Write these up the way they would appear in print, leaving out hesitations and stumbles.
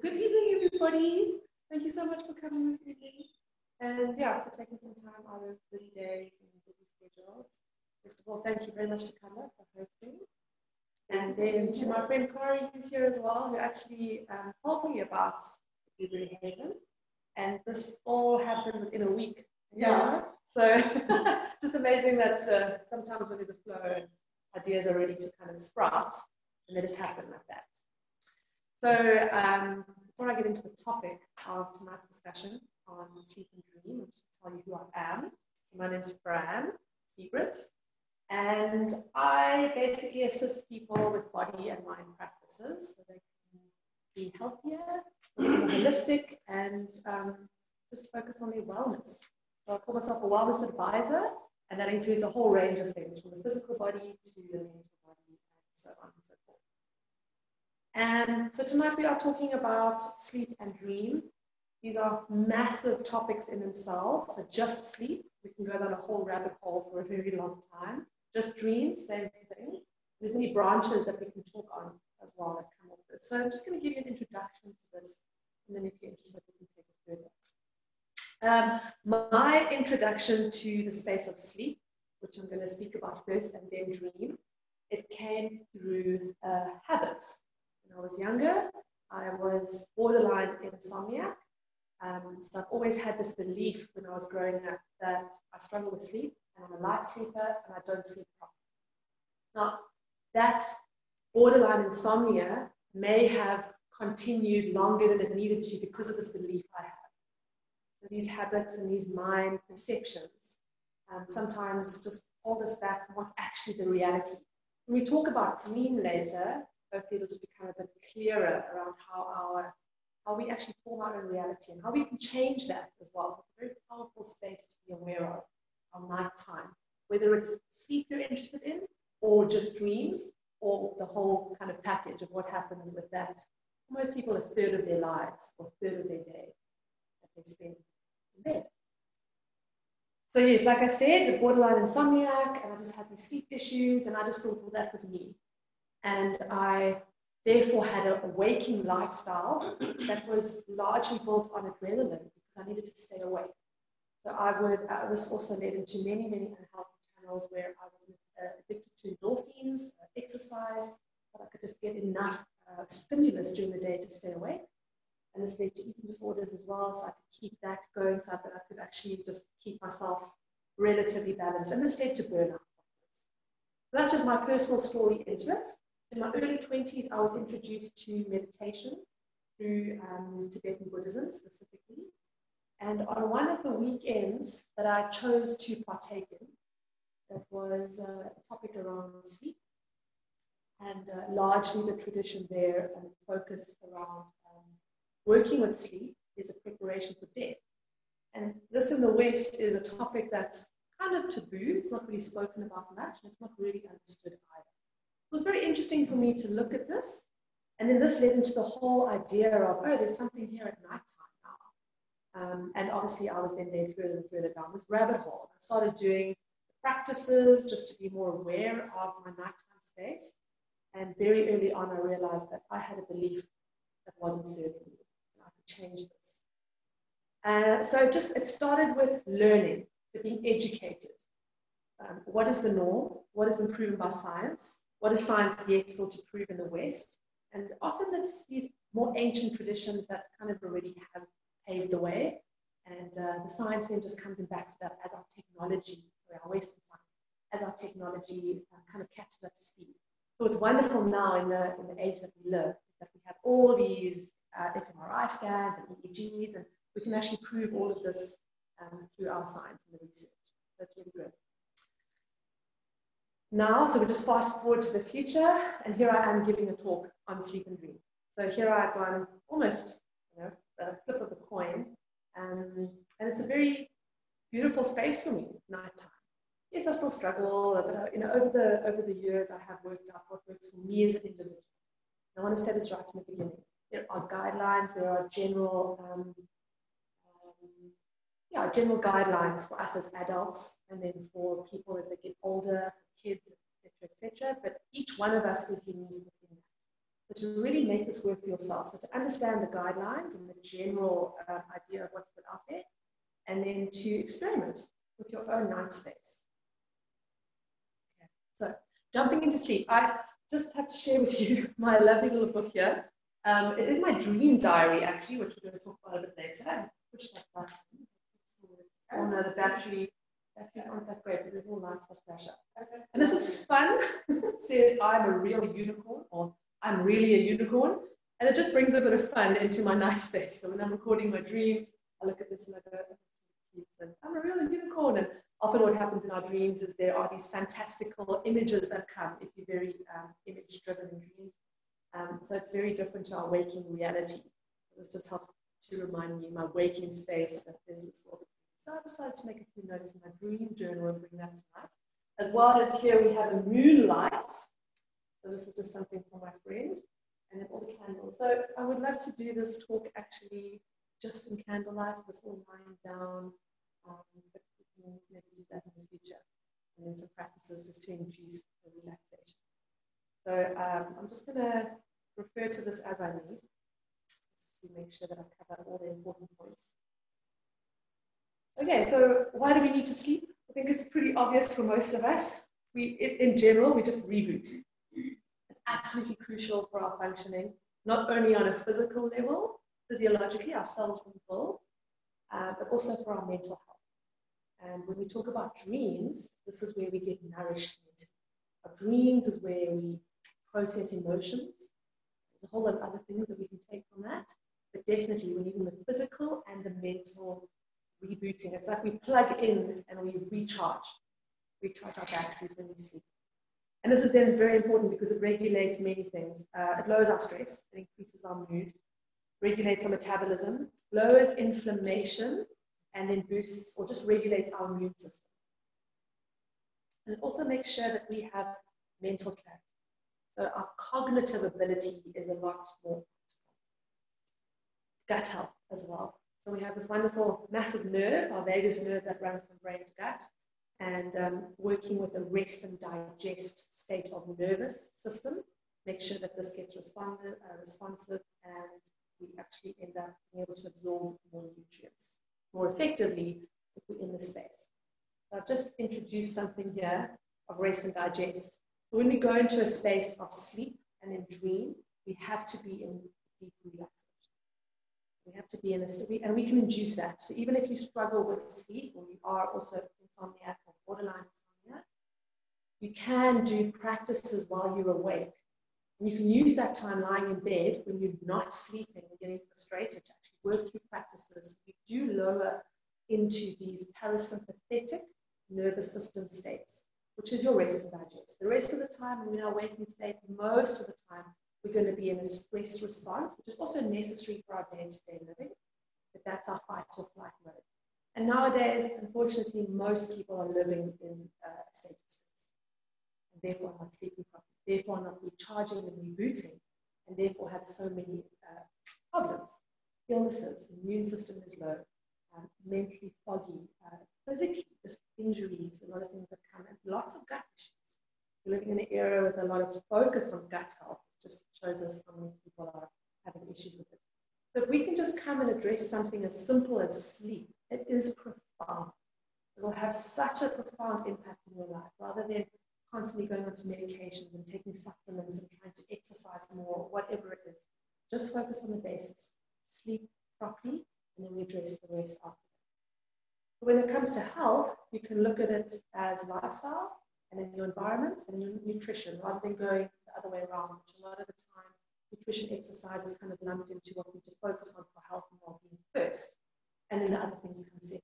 Good evening, everybody. Thank you so much for coming this evening. And yeah, for taking some time out of busy days and busy schedules. First of all, thank you very much to Carla for hosting. And then to my friend Corey, who's here as well, who actually told me about Blueberry Haven. And this all happened within a week. Yeah. So just amazing that sometimes when there's a flow, ideas are ready to kind of sprout, and they just happen like that. So before I get into the topic of tonight's discussion on sleep and dream, I'll just tell you who I am. So my name is Fran Siegrist, and I basically assist people with body and mind practices so they can be healthier, more holistic, and just focus on their wellness. So I call myself a wellness advisor, and that includes a whole range of things, from the physical body to the mental body, and so on and so forth. And so tonight we are talking about sleep and dream. These are massive topics in themselves. So just sleep, we can go down a whole rabbit hole for a very long time. Just dreams, same thing. There's many branches that we can talk on as well that come off this. So I'm just going to give you an introduction to this, and then if you're interested, we can take it further. My introduction to the space of sleep, which I'm going to speak about first, and then dream, it came through habits. When I was younger, I was borderline insomniac. So I've always had this belief when I was growing up that I struggle with sleep, and I'm a light sleeper, and I don't sleep properly. Now, that borderline insomnia may have continued longer than it needed to because of this belief I have. So these habits and these mind perceptions sometimes just hold us back from what's actually the reality. When we talk about dream later, hopefully it'll just become a bit clearer around how we actually form our own reality and how we can change that as well. It's a very powerful space to be aware of on nighttime, whether it's sleep you're interested in, or just dreams, or the whole kind of package of what happens with that. For most people, a third of their lives or a third of their day that they spend in bed. So yes, like I said, a borderline insomniac, and I just had these sleep issues, and I just thought, well, that was me. And I therefore had a waking lifestyle that was largely built on adrenaline because I needed to stay awake. So I would, this also led into many, many unhealthy channels where I was addicted to endorphins, exercise, but I could just get enough stimulus during the day to stay awake. And this led to eating disorders as well, so I could keep that going so that I could actually just keep myself relatively balanced. And this led to burnout. So that's just my personal story into it. In my early 20s, I was introduced to meditation through Tibetan Buddhism specifically. And on one of the weekends that I chose to partake in, that was a topic around sleep, and largely the tradition there and focused around working with sleep is a preparation for death. And this in the West is a topic that's kind of taboo. It's not really spoken about much, and it's not really understood either. It was very interesting for me to look at this, and then this led into the whole idea of, oh, there's something here at nighttime now. And obviously I was then there further and further down this rabbit hole. I started doing practices just to be more aware of my nighttime space, and very early on I realized that I had a belief that wasn't serving me, and I could change this. So it started with learning, so being educated. What is the norm? What has been proven by science? What is science yet still to prove in the West? And often it's these more ancient traditions that kind of already have paved the way. And the science then just comes and backs it up as our technology, our Western science, as our technology kind of catches up to speed. So it's wonderful now in the age that we live, that we have all these fMRI scans and EEGs, and we can actually prove all of this through our science and the research. That's really good. Now, so we just fast forward to the future, and here I am giving a talk on sleep and dream. So here I've gone almost, a flip of the coin, and it's a very beautiful space for me, nighttime. Yes, I still struggle, but over the years I have worked out what works for me as an individual. And I want to say this right in the beginning. There are guidelines, there are general guidelines for us as adults, and then for people as they get older, kids, etc., etc. But each one of us is unique within that. So to really make this work for yourself, so to understand the guidelines and the general idea of what's put out there, and then to experiment with your own night space. Okay. So jumping into sleep, I just have to share with you my lovely little book here. It is my dream diary, actually, which we're going to talk about a bit later. Push that button. Oh no, the batteries aren't that great, but there's all lights that flash up. And this is fun. It says, I'm a real unicorn, or I'm really a unicorn. And it just brings a bit of fun into my night space. So when I'm recording my dreams, I look at this and I go, and I'm a real unicorn. And often what happens in our dreams is there are these fantastical images that come if you're very image driven in dreams. So it's very different to our waking reality. This just helps to remind me in my waking space that there's this world. So I decided to make a few notes in my dream journal and bring that tonight. As well as here we have a moonlight. So this is just something for my friend. And then all the candles. So I would love to do this talk actually just in candlelight, this all lying down. But we can maybe do that in the future. And then some practices just to induce the relaxation. So I'm just going to refer to this as I need, just to make sure that I cover all the important points. Okay, so why do we need to sleep? I think it's pretty obvious for most of us. In general, we just reboot. It's absolutely crucial for our functioning, not only on a physical level, physiologically, our cells rebuild, but also for our mental health. And when we talk about dreams, this is where we get nourished mentally. Our dreams is where we process emotions. There's a whole lot of other things that we can take from that, but definitely we need the physical and the mental rebooting. It's like we plug in and we recharge our batteries when we sleep. And this is then very important because it regulates many things. It lowers our stress, it increases our mood, regulates our metabolism, lowers inflammation, and then boosts or just regulates our immune system. And it also makes sure that we have mental clarity. So our cognitive ability is a lot more. Gut health as well. So we have this wonderful massive nerve, our vagus nerve that runs from brain to gut, and working with a rest and digest state of the nervous system, make sure that this gets responsive, and we actually end up being able to absorb more nutrients more effectively if we're in the space. So I've just introduced something here of rest and digest. So when we go into a space of sleep and in dream, we have to be in deep relaxation. We have to be in a state, and we can induce that. So even if you struggle with sleep, or you are also insomniac or borderline insomnia, you can do practices while you're awake. And you can use that time lying in bed when you're not sleeping and getting frustrated to actually work through practices. You do lower into these parasympathetic nervous system states, which is your rest and digest. The rest of the time, when we're in our waking state, most of the time, we're going to be in a stress response, which is also necessary for our day-to-day living, but that's our fight or flight mode. And nowadays, unfortunately, most people are living in a state of stress, and therefore not sleeping properly, therefore not recharging and rebooting, and therefore have so many problems, illnesses, immune system is low, mentally foggy, physically, just injuries, a lot of things that come, and lots of gut issues. We're living in an era with a lot of focus on gut health. Just shows us how many people are having issues with it. So if we can just come and address something as simple as sleep, it is profound. It will have such a profound impact in your life, rather than constantly going onto medications and taking supplements and trying to exercise more, whatever it is. Just focus on the basics. Sleep properly, and then we address the rest after that. When it comes to health, you can look at it as lifestyle, and then your environment and your nutrition, rather than going the other way around, which a lot of the time nutrition exercise is kind of lumped into what we just focus on for health and well-being first, and then the other things come second.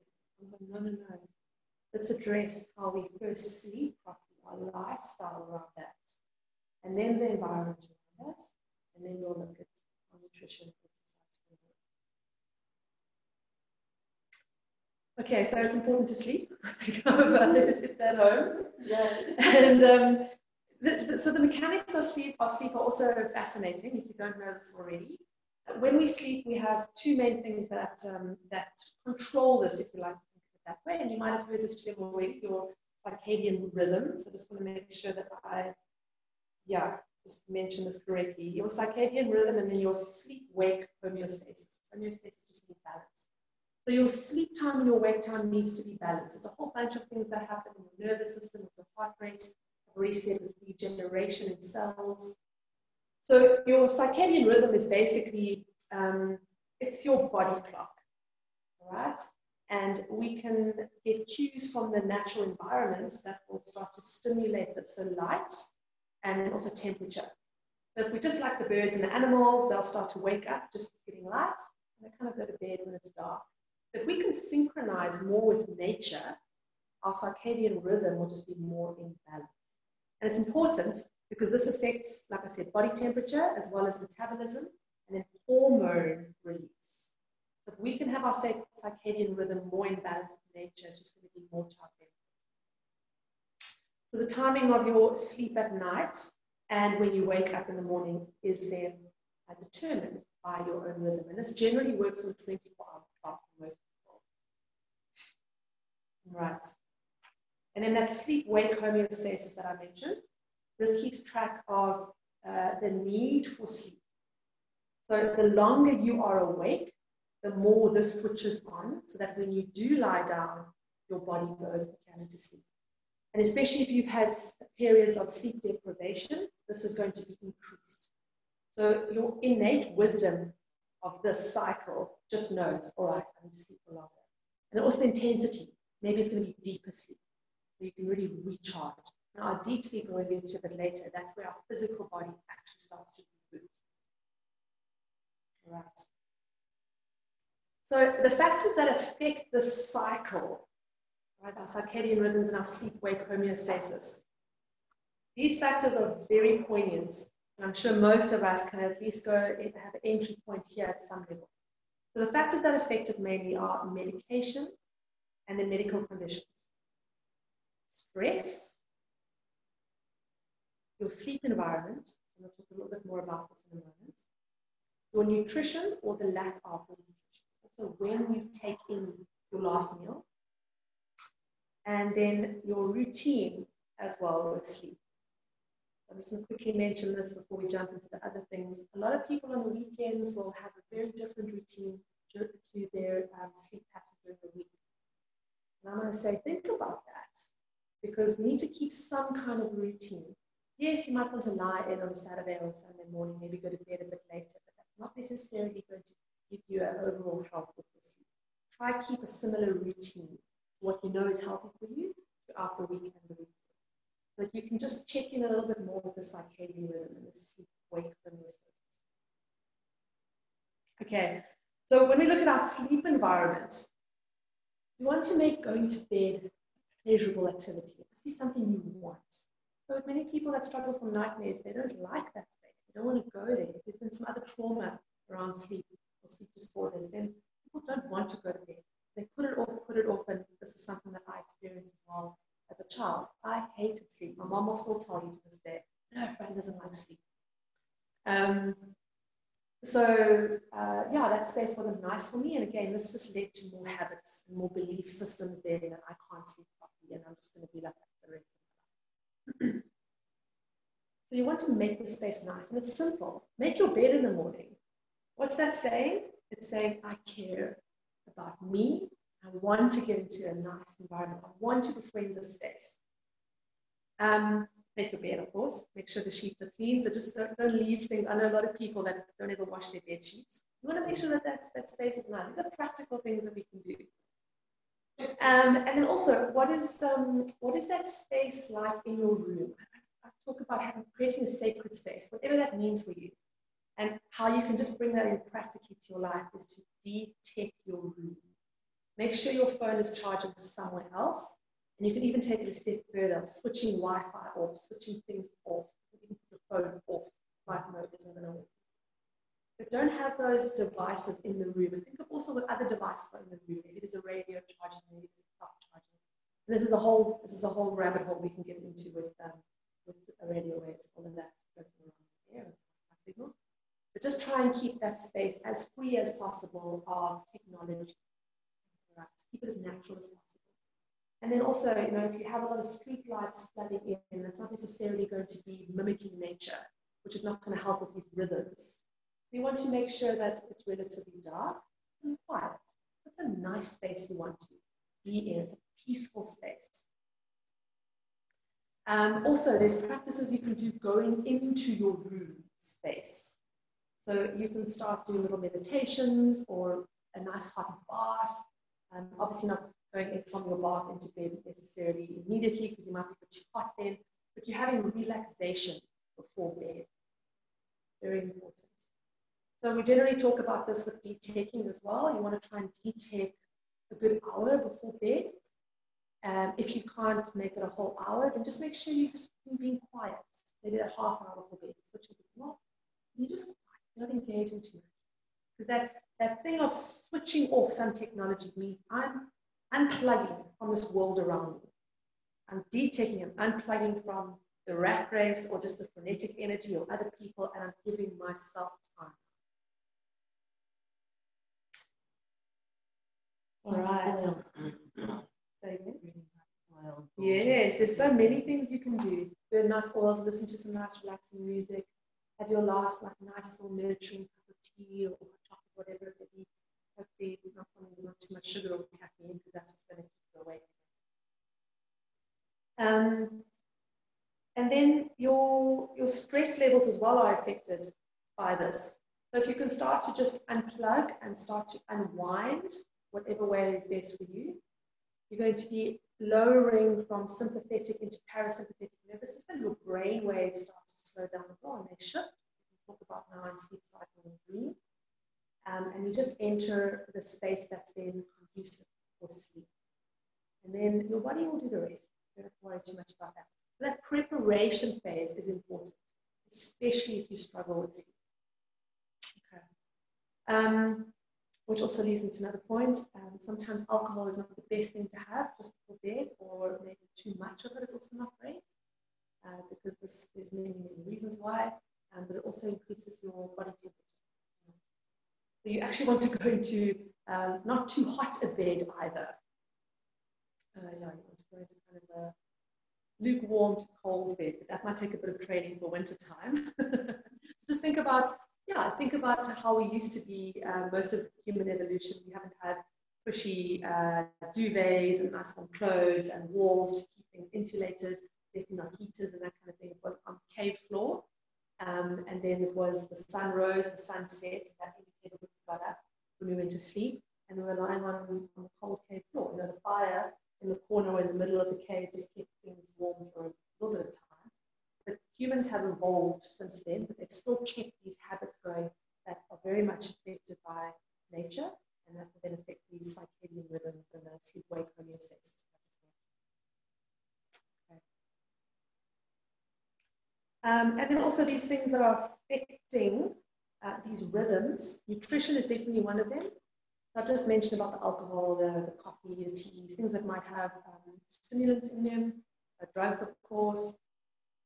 No. Let's address how we first sleep properly, our lifestyle around that, and then the environment around that, and then we'll look at our nutrition exercise. Okay, so it's important to sleep. I think I've hit that home. Yeah. And so the mechanics of sleep are also fascinating, if you don't know this already. When we sleep, we have two main things that control this, if you like to think of it that way. And you might have heard this term already, your circadian rhythm. So I just want to make sure that just mention this correctly, your circadian rhythm and then your sleep-wake homeostasis. Homeostasis just means balance. So your sleep time and your wake time needs to be balanced. There's a whole bunch of things that happen in your nervous system, with your heart rate, I've already said, with regeneration in cells. So your circadian rhythm is basically, it's your body clock, all right? And we can get cues from the natural environment that will start to stimulate this, so light and then also temperature. So if we just like the birds and the animals, they'll start to wake up just as it's getting light, and they kind of go to bed when it's dark. If we can synchronize more with nature, our circadian rhythm will just be more in balance. And it's important because this affects, like I said, body temperature as well as metabolism and then hormone release. So if we can have our circadian rhythm more in balance with nature, it's just going to be more child benefit. So the timing of your sleep at night and when you wake up in the morning is then determined by your own rhythm. And this generally works on 24-hour clock for most people. Right. And then that sleep-wake homeostasis that I mentioned, this keeps track of the need for sleep. So the longer you are awake, the more this switches on, so that when you do lie down, your body goes into sleep. And especially if you've had periods of sleep deprivation, this is going to be increased. So your innate wisdom of this cycle just knows, all right, I need to sleep for longer. And also the intensity. Maybe it's going to be deeper sleep, so you can really recharge. Now, our deep sleep, we'll get into a bit later, that's where our physical body actually starts to reboot. All right. So the factors that affect this cycle, right, our circadian rhythms and our sleep-wake homeostasis, these factors are very poignant, and I'm sure most of us can at least go have an entry point here at some level. So the factors that affect it mainly are medication and then medical conditions, stress, your sleep environment, and we'll talk a little bit more about this in a moment, your nutrition or the lack of nutrition, also when you take in your last meal, and then your routine as well with sleep. I'm just going to quickly mention this before we jump into the other things. A lot of people on the weekends will have a very different routine to their sleep pattern during the week. And I'm going to say, think about that, because we need to keep some kind of routine. Yes, you might want to lie in on a Saturday or a Sunday morning, maybe go to bed a bit later, but that's not necessarily going to give you an overall health with your sleep. Try to keep a similar routine to what you know is healthy for you throughout the week and the week. So that you can just check in a little bit more with the circadian rhythm and the sleep-wake homeostasis. Okay, so when we look at our sleep environment, we want to make going to bed a pleasurable activity. It must be something you want. So with many people that struggle from nightmares, they don't like that space. They don't want to go there. If there's been some other trauma around sleep or sleep disorders, then people don't want to go to bed. They put it off, and this is something that I experienced as well as a child. I hated sleep. My mom will still tell you to this day, no, Fran doesn't like sleep. Yeah, that space wasn't nice for me. And again, this just led to more habits and more belief systems there that I can't sleep properly and I'm just going to be like that for the rest of my life. So you want to make the space nice, and it's simple. Make your bed in the morning. What's that saying? It's saying, I care about me. I want to get into a nice environment. I want to befriend this space. Make your bed, of course. Make sure the sheets are clean. So just don't leave things. I know a lot of people that don't ever wash their bed sheets. You want to make sure that space is nice. These are practical things that we can do. And then also, what is that space like in your room? I talk about creating a sacred space, whatever that means for you. And how you can just bring that in practically to your life is to de-tech your room. Make sure your phone is charging somewhere else. And you can even take it a step further, switching Wi-Fi off, switching things off. You can put your phone off. Flight mode isn't going to work. But don't have those devices in the room. And think of also what other devices are in the room. Maybe there's a radio charging, maybe there's a clock charging. And this is a whole rabbit hole we can get into with radio waves, all of that floating around the air, signals. But just try and keep that space as free as possible of technology. Right? Keep it as natural as possible. And then also, if you have a lot of street lights flooding in, it's not necessarily going to be mimicking nature. which is not going to help with these rhythms. You want to make sure that it's relatively dark and quiet. It's a nice space you want to be in. It's a peaceful space. Also, there's practices you can do going into your room space. So you can start doing little meditations or a nice hot bath. Obviously not going in from your bath into bed necessarily immediately because you might be a bit too hot then, but you're having relaxation before bed. Very important. So we generally talk about this with de-taking as well. You want to try and de-take a good hour before bed. If you can't make it a whole hour, then just make sure you're just being quiet. Maybe a half hour before bed, switch it off. You just not engaging too much. Because that thing of switching off some technology means I'm unplugging from this world around me. I'm de-taking, I'm unplugging from the rat race or just the frenetic energy or other people, and I'm giving myself time. All right. Say again. Yes, there's so many things you can do. Burn nice oils, listen to some nice relaxing music, have your last nice little nurturing cup of tea or chocolate, whatever it may be. Hopefully not too much sugar or caffeine because that's just going to keep you awake. And then your stress levels as well are affected by this. So if you can start to just unplug and start to unwind, whatever way is best for you, you're going to be lowering from sympathetic into parasympathetic nervous system. Your brain waves start to slow down as well, and they shift. We talk about now in sleep cycle and dream. And you just enter the space that's then conducive for sleep. And then your body will do the rest. You don't have to worry too much about that. So that preparation phase is important, especially if you struggle with sleep. Okay. Which also leads me to another point. Sometimes alcohol is not the best thing to have just before bed, or maybe too much of it is also not great, because there's many reasons why, but it also increases your body temperature. So you actually want to go into not too hot a bed either. Yeah, you want to go into kind of a lukewarm to cold bed, but that might take a bit of training for winter time. So just think about how we used to be. Most of human evolution, we haven't had pushy duvets and nice warm clothes and walls to keep things insulated, definitely not heaters and that kind of thing. It was on cave floor, and then it was the sun rose, the sun set, that indicated when we got up, when we went to sleep, and we were lying on the cold cave floor. You know, the fire in the corner or in the middle of the cave just kept things warm for a little bit of time. But humans have evolved since then, but they've still kept these habits going that are very much affected by nature, and that will then affect these circadian rhythms and the sleep-wake homeostasis. Okay. And then also these things that are affecting these rhythms. Nutrition is definitely one of them. So I've just mentioned about the alcohol, the coffee, the teas, things that might have stimulants in them, drugs, of course.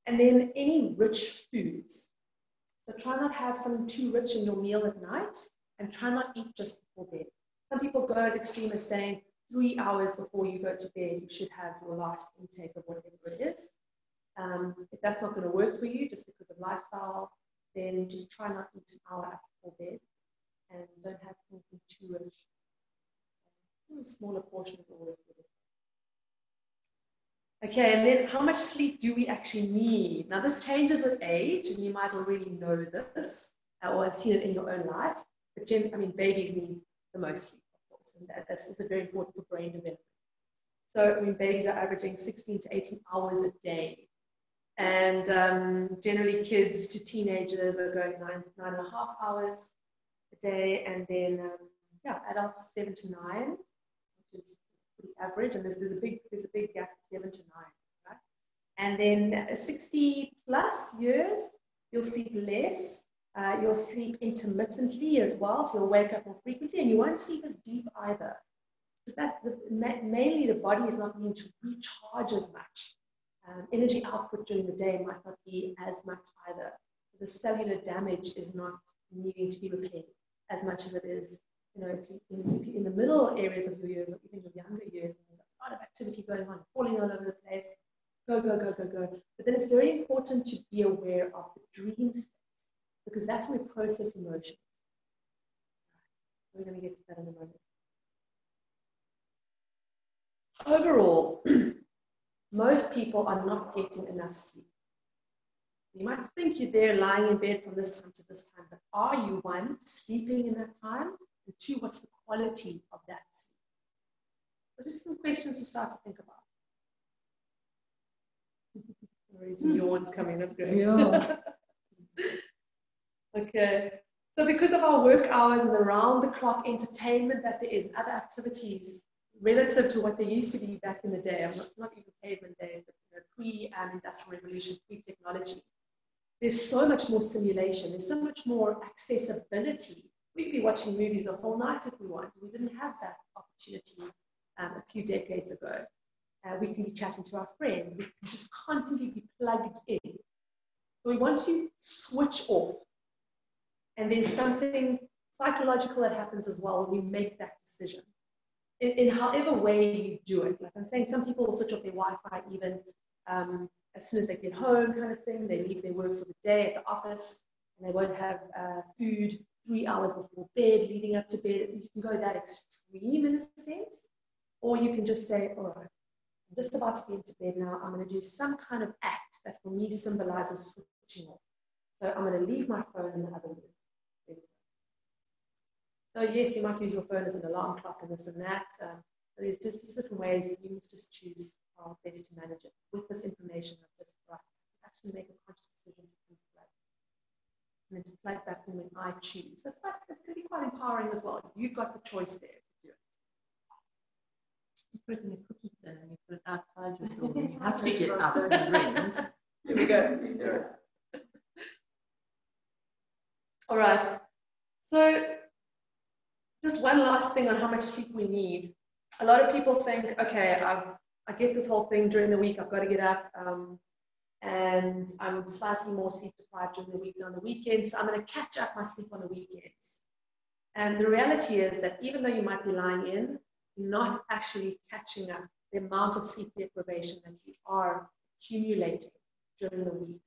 And then any rich foods. So try not to have something too rich in your meal at night, and try not to eat just before bed. Some people go as extreme as saying 3 hours before you go to bed, you should have your last intake of whatever it is. If that's not going to work for you, just because of lifestyle, then just try not to eat an hour before bed, and don't have anything too rich. A smaller portion is always good. Okay, and then how much sleep do we actually need? Now, this changes with age, and you might already know this, or have seen it in your own life. But babies need the most sleep, of course, and that's also very important for brain development. So, babies are averaging 16 to 18 hours a day. And generally, kids to teenagers are going 9.5 hours a day, and then, adults 7 to 9, which is average, and there's a big gap, 7 to 9, right? And then 60 plus years, you'll sleep less. You'll sleep intermittently as well, so you'll wake up more frequently, and you won't sleep as deep either, because mainly the body is not needing to recharge as much. Energy output during the day might not be as much either. So the cellular damage is not needing to be repaired as much as it is. If you're in the middle areas of your years, or even your younger years, there's a lot of activity going on, falling all over the place, go. But then it's very important to be aware of the dream space process emotions. We're going to get to that in a moment. Overall, most people are not getting enough sleep. You might think you're there lying in bed from this time to this time, but are you, one, sleeping in that time? And two, what's the quality of that sleep? So just some questions to start to think about. Already some yawns coming, that's great. Yeah. Okay. So because of our work hours and the round-the-clock entertainment that there is, other activities relative to what they used to be back in the day, not even pavement days, but pre-industrial revolution, pre-technology, there's so much more stimulation, there's so much more accessibility. We could be watching movies the whole night if we want. We didn't have that opportunity a few decades ago. We can be chatting to our friends. We can just constantly be plugged in. So we want to switch off. And there's something psychological that happens as well when we make that decision. In however way you do it. Like I'm saying, some people will switch off their Wi-Fi even as soon as they get home, kind of thing. They leave their work for the day at the office, and they won't have food 3 hours before bed, leading up to bed. You can go that extreme in a sense. Or you can just say, all right, I'm just about to get into bed now. I'm going to do some kind of act that for me symbolizes switching off. So I'm going to leave my phone in the other room. So yes, you might use your phone as an alarm clock and this and that. There's just different ways. You must just choose how best to manage it. With this information, I've just actually make a conscious decision to unplug. And then to plug back in when I choose. It could be quite empowering as well. You've got the choice there to do it. You put it in a cookie tin and you put it outside your door. You have to get up when it rings. There we go. You do it. All right. So just one last thing on how much sleep we need. A lot of people think, okay, I get this whole thing during the week, I've got to get up, and I'm slightly more sleep deprived during the week than on the weekends, so I'm going to catch up my sleep on the weekends. And the reality is that even though you might be lying in, you're not actually catching up the amount of sleep deprivation that you are accumulating during the week.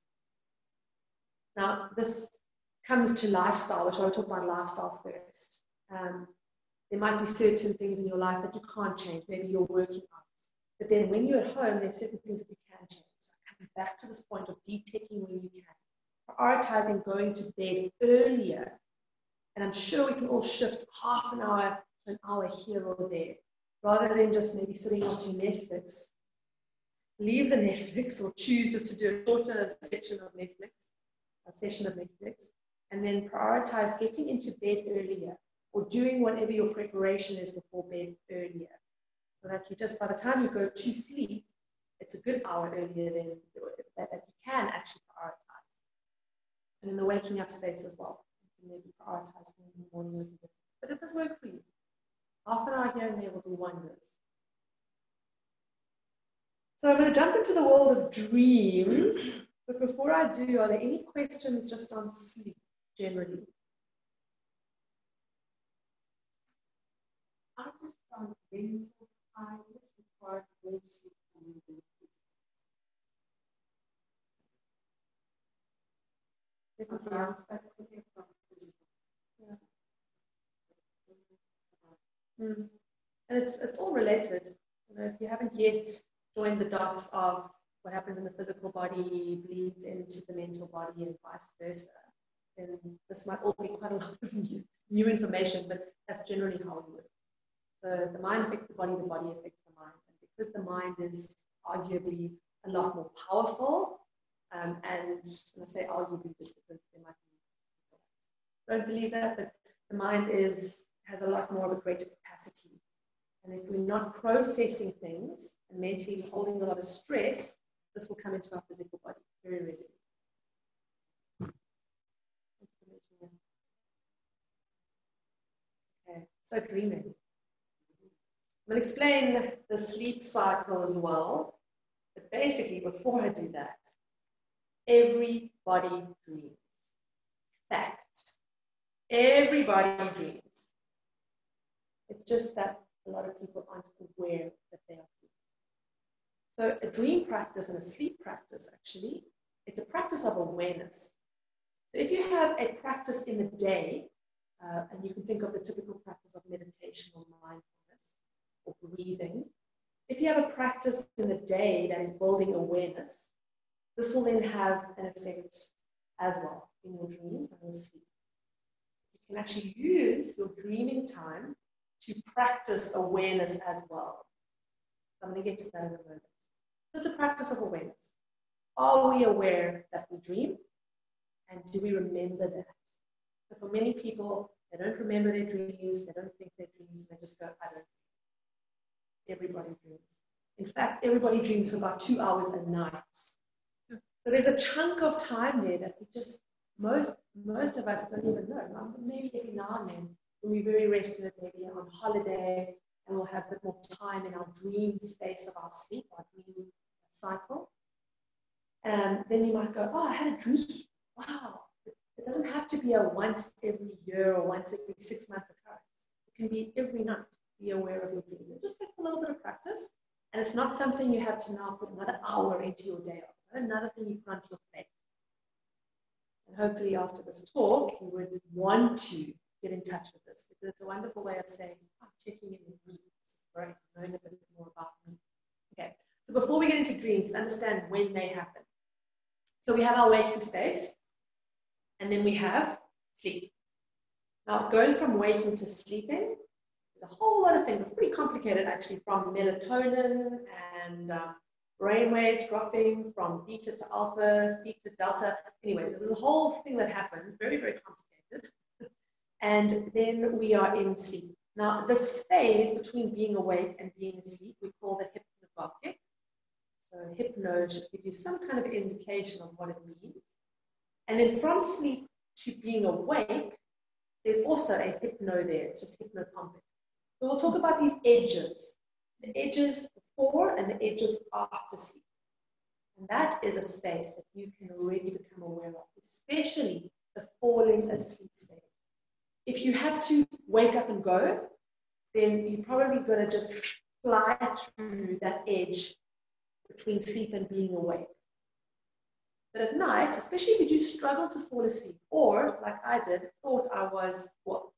Now, this comes to lifestyle, which I want to talk about lifestyle first. There might be certain things in your life that you can't change. Maybe you're working hours. But then when you're at home, there's certain things that you can change. So coming back to this point of de-ticking when you can. Prioritizing going to bed earlier. And I'm sure we can all shift half an hour to an hour here or there. Rather than just maybe sitting watching Netflix. Leave the Netflix or choose just to do a shorter session of Netflix. And then prioritize getting into bed earlier. Or doing whatever your preparation is before bed earlier. So that you just, by the time you go to sleep, it's a good hour earlier than that you can actually prioritize. And in the waking up space as well. You can maybe prioritize things in the morning a little bit. But it does work for you. Half an hour here and there will do wonders. So I'm going to jump into the world of dreams. But before I do, are there any questions just on sleep generally? I just found dreams of time. This required more sleep for me than And it's all related. You know, if you haven't yet joined the dots of what happens in the physical body bleeds into the mental body and vice versa, then this might all be quite a lot of new information, but that's generally how it works. So the mind affects the body affects the mind. And because the mind is arguably a lot more powerful, and I say arguably just because there might be people that don't believe that, but the mind has a lot more of a greater capacity. And if we're not processing things and mentally holding a lot of stress, this will come into our physical body very readily. Okay, so dreaming. I'm going to explain the sleep cycle as well. But basically, before I do that, everybody dreams. Fact. Everybody dreams. It's just that a lot of people aren't aware that they are dreaming. So a dream practice and a sleep practice, actually, it's a practice of awareness. So if you have a practice in the day, and you can think of the typical practice of meditation or mindfulness or breathing, if you have a practice in the day that is building awareness, this will then have an effect as well in your dreams and your sleep. You can actually use your dreaming time to practice awareness as well. I'm going to get to that in a moment. It's a practice of awareness. Are we aware that we dream? And do we remember that? So for many people, they don't remember their dreams, they don't think their dreams, they just go, I don't dream. Everybody dreams. In fact, everybody dreams for about 2 hours a night. So there's a chunk of time there that we just, most of us don't even know. Maybe every now and then, when we're very rested, maybe on holiday, and we'll have a bit more time in our dream space of our sleep, our dream cycle. And then you might go, oh, I had a dream. Wow. It doesn't have to be a once every year or once every 6 month occurrence. It can be every night. Be aware of your dream. It just takes a little bit of practice. And it's not something you have to now put another hour into your day. It's not another thing you put onto your plate. And hopefully after this talk, you would want to get in touch with this, because it's a wonderful way of saying, I'm checking in with me. It's great, knowing a bit more about me. Okay, so before we get into dreams, understand when they happen. So we have our waking space, and then we have sleep. Now, going from waking to sleeping, there's a whole lot of things. It's pretty complicated, actually, from melatonin and brain waves dropping from beta to alpha, theta, delta. Anyways, there's a whole thing that happens, very, very complicated. And then we are in sleep. Now, this phase between being awake and being asleep, we call the hypnagogic. So hypno should give you some kind of indication of what it means. And then from sleep to being awake, there's also a hypno there. It's just hypnopompic. So we'll talk about these edges, the edges before and the edges after sleep. And that is a space that you can already become aware of, especially the falling asleep stage. If you have to wake up and go, then you're probably going to just fly through that edge between sleep and being awake. But at night, especially if you do struggle to fall asleep, or like I did, thought I was, well,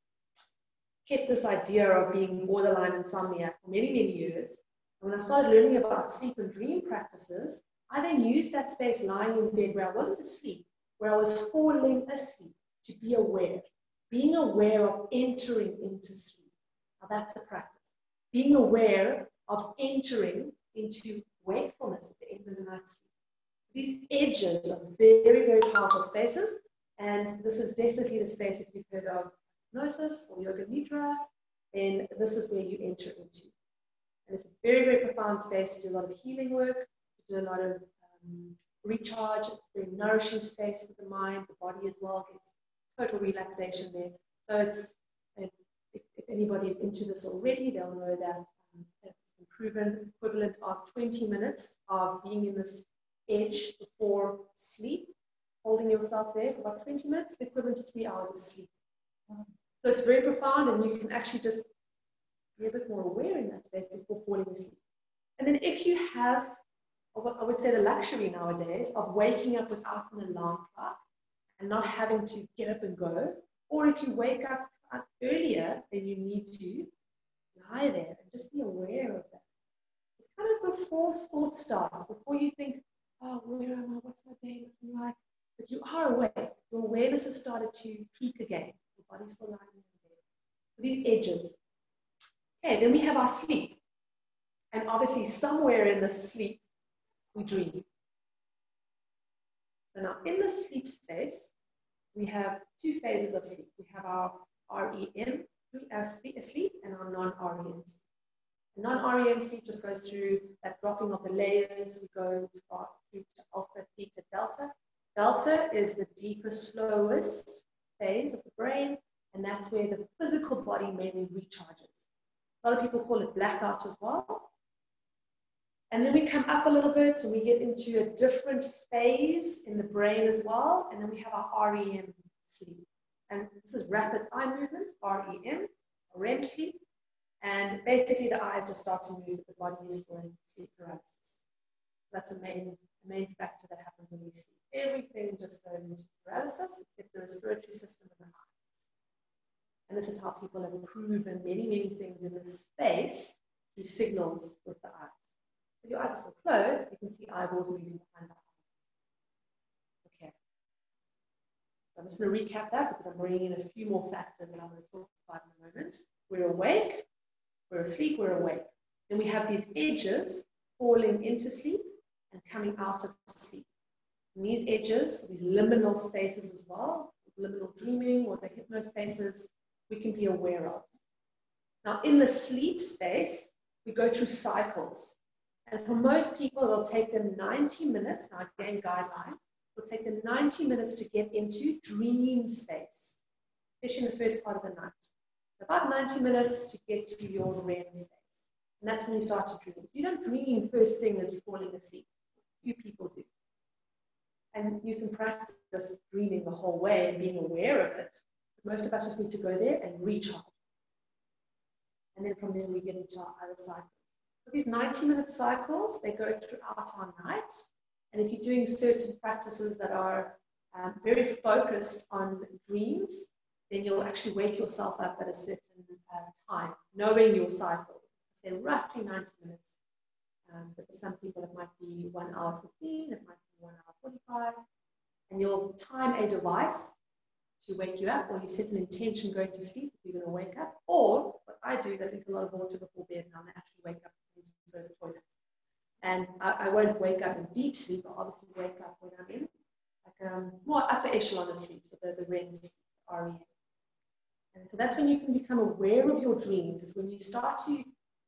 kept this idea of being borderline insomniac for many, many years. And when I started learning about sleep and dream practices, I then used that space lying in bed where I wasn't asleep, where I was falling asleep, to be aware. Being aware of entering into sleep. Now that's a practice. Being aware of entering into wakefulness at the end of the night's sleep. These edges are very, very powerful spaces, and this is definitely the space, if you've heard of hypnosis or yoga nidra, then this is where you enter into. And it's a very, very profound space to do a lot of healing work, to do a lot of recharge. It's a very nourishing space for the mind, the body as well, gets total relaxation there. So it's, if anybody is into this already, they'll know that it's been proven equivalent of 20 minutes of being in this edge before sleep, holding yourself there for about 20 minutes, the equivalent to 3 hours of sleep. So it's very profound, and you can actually just be a bit more aware in that space before falling asleep. And then if you have, I would say, the luxury nowadays of waking up without an alarm clock and not having to get up and go, or if you wake up earlier than you need to, lie there and just be aware of that. It's kind of before thought starts, before you think, oh, where am I? What's my day looking like? But you are awake. Your awareness has started to peak again. Your body's still lying in bed. So these edges. Okay, then we have our sleep. And obviously, somewhere in the sleep, we dream. So now, in the sleep space, we have two phases of sleep. We have our REM sleep and our non-REM sleep. The non-REM sleep just goes through that dropping of the layers. We go through to alpha, theta, delta. Delta is the deepest, slowest phase of the brain, and that's where the physical body mainly recharges. A lot of people call it blackout as well. And then we come up a little bit, so we get into a different phase in the brain as well, and then we have our REM sleep. And this is rapid eye movement, REM sleep. And basically the eyes just start to move, the body is still in sleep paralysis. That's a main the main factor that happens when we sleep. Everything just goes into paralysis except the respiratory system and the eyes. And this is how people have proven many, many things in this space through signals with the eyes. If your eyes are still closed, you can see eyeballs moving behind the eyes. Okay. So I'm just going to recap that because I'm bringing in a few more factors that I'm going to talk about in a moment. We're awake, we're asleep, we're awake. Then we have these edges falling into sleep and coming out of sleep. And these edges, these liminal spaces as well, liminal dreaming or the hypnospaces, we can be aware of. Now, in the sleep space, we go through cycles. And for most people, it'll take them 90 minutes. Now, again, guideline. It'll take them 90 minutes to get into dream space, especially in the first part of the night. About 90 minutes to get to your REM space. And that's when you start to dream. You don't dream first thing as you're falling asleep. Few people do. And you can practice dreaming the whole way and being aware of it. But most of us just need to go there and recharge. And then from there, we get into our other cycles. So these 90-minute cycles, they go throughout our night. And if you're doing certain practices that are very focused on dreams, then you'll actually wake yourself up at a certain time, knowing your cycle. Say roughly 90 minutes. But for some people, it might be 1 hour 15, it might be 1 hour 45. And you'll time a device to wake you up, or you set an intention going to sleep if you're going to wake up. Or what I do, I drink a lot of water before bed, and I'll actually wake up and go to the toilet. And I won't wake up in deep sleep. I'll obviously wake up when I'm in like more upper echelon of sleep, so the REM sleep, REM. And so that's when you can become aware of your dreams, is when you start to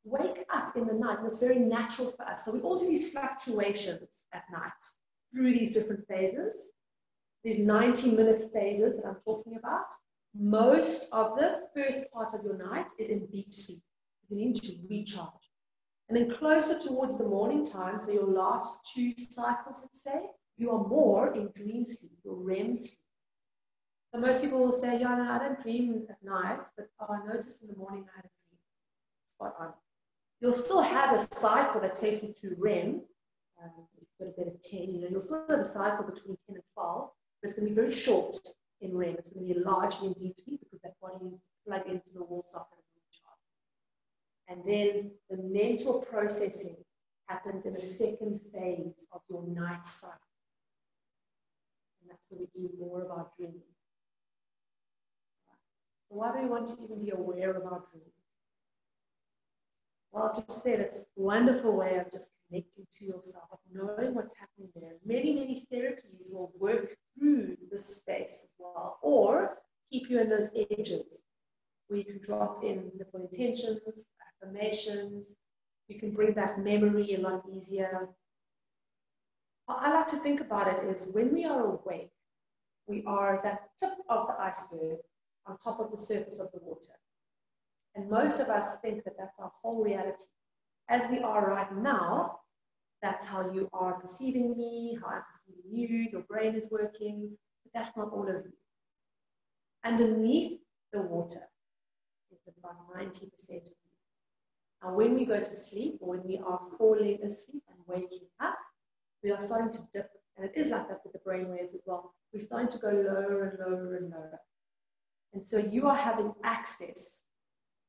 wake up in the night, and it's very natural for us. So we all do these fluctuations at night through these different phases, these 90-minute phases that I'm talking about. Most of the first part of your night is in deep sleep. You need to recharge. And then closer towards the morning time, so your last 2 cycles, let's say, you are more in dream sleep, your REM sleep. So most people will say, yeah, no, I don't dream at night, but I noticed in the morning I had a dream. Spot on. You'll still have a cycle that takes you to REM. You've got a bit of 10, you'll still have a cycle between 10 and 12, but it's going to be very short in REM. It's going to be largely in deep sleep because that body needs to plug into the wall socket and recharge. And then the mental processing happens in the second phase of your night cycle. And that's where we do more of our dreaming. So why do we want to even be aware of our dreams? Well, I've just said it's a wonderful way of just connecting to yourself, of knowing what's happening there. Many, many therapies will work through this space as well, or keep you in those edges where you can drop in little intentions, affirmations. You can bring back memory a lot easier. How I like to think about it is when we are awake, we are that tip of the iceberg on top of the surface of the water. And most of us think that that's our whole reality. As we are right now, that's how you are perceiving me, how I'm perceiving you, your brain is working, but that's not all of you. Underneath the water is about 90% of you. Now, when we go to sleep, or when we are falling asleep and waking up, we are starting to dip, and it is like that with the brain waves as well. We're starting to go lower and lower and lower. And so you are having access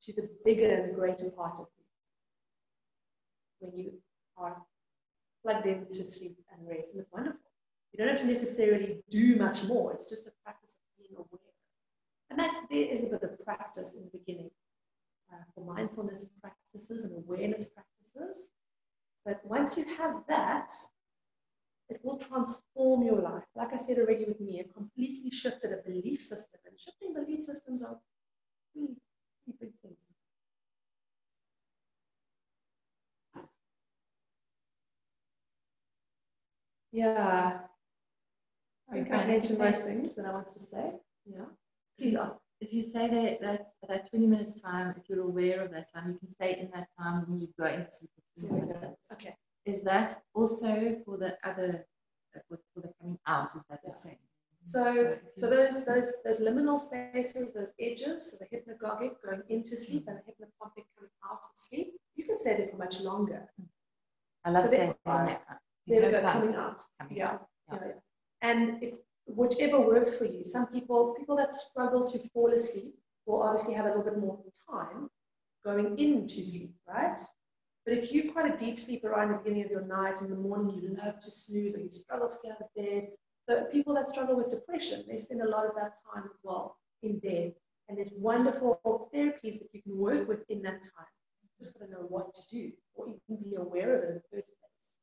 to the bigger and the greater part of you when you are plugged into sleep and rest. And it's wonderful. You don't have to necessarily do much more. It's just a practice of being aware. And that there is a bit of practice in the beginning for mindfulness practices and awareness practices. But once you have that, it will transform your life. Like I said already with me, it completely shifted a belief system. And shifting belief systems are really big thing. Yeah, I think I mentioned most things that I want to say. Yeah, please ask. If you say that 20 minutes time, if you're aware of that time, you can stay in that time when you go into sleep for 20 minutes. Okay. Is that also for the other, for the coming out? Is that the same? So those liminal spaces, those edges, so the hypnagogic going into sleep and the hypnopompic coming out of sleep, you can stay there for much longer. I love staying on that. There we go, coming out. Coming Yeah. out. Yeah. Yeah. And if whichever works for you, some people that struggle to fall asleep will obviously have a little bit more time going into sleep, right? But if you're quite a deep sleeper right in the beginning of your night, in the morning you love to snooze or you struggle to get out of bed. So people that struggle with depression, they spend a lot of that time as well in bed. And there's wonderful therapies that you can work with in that time. You just got to know what to do or even be aware of it in the first place.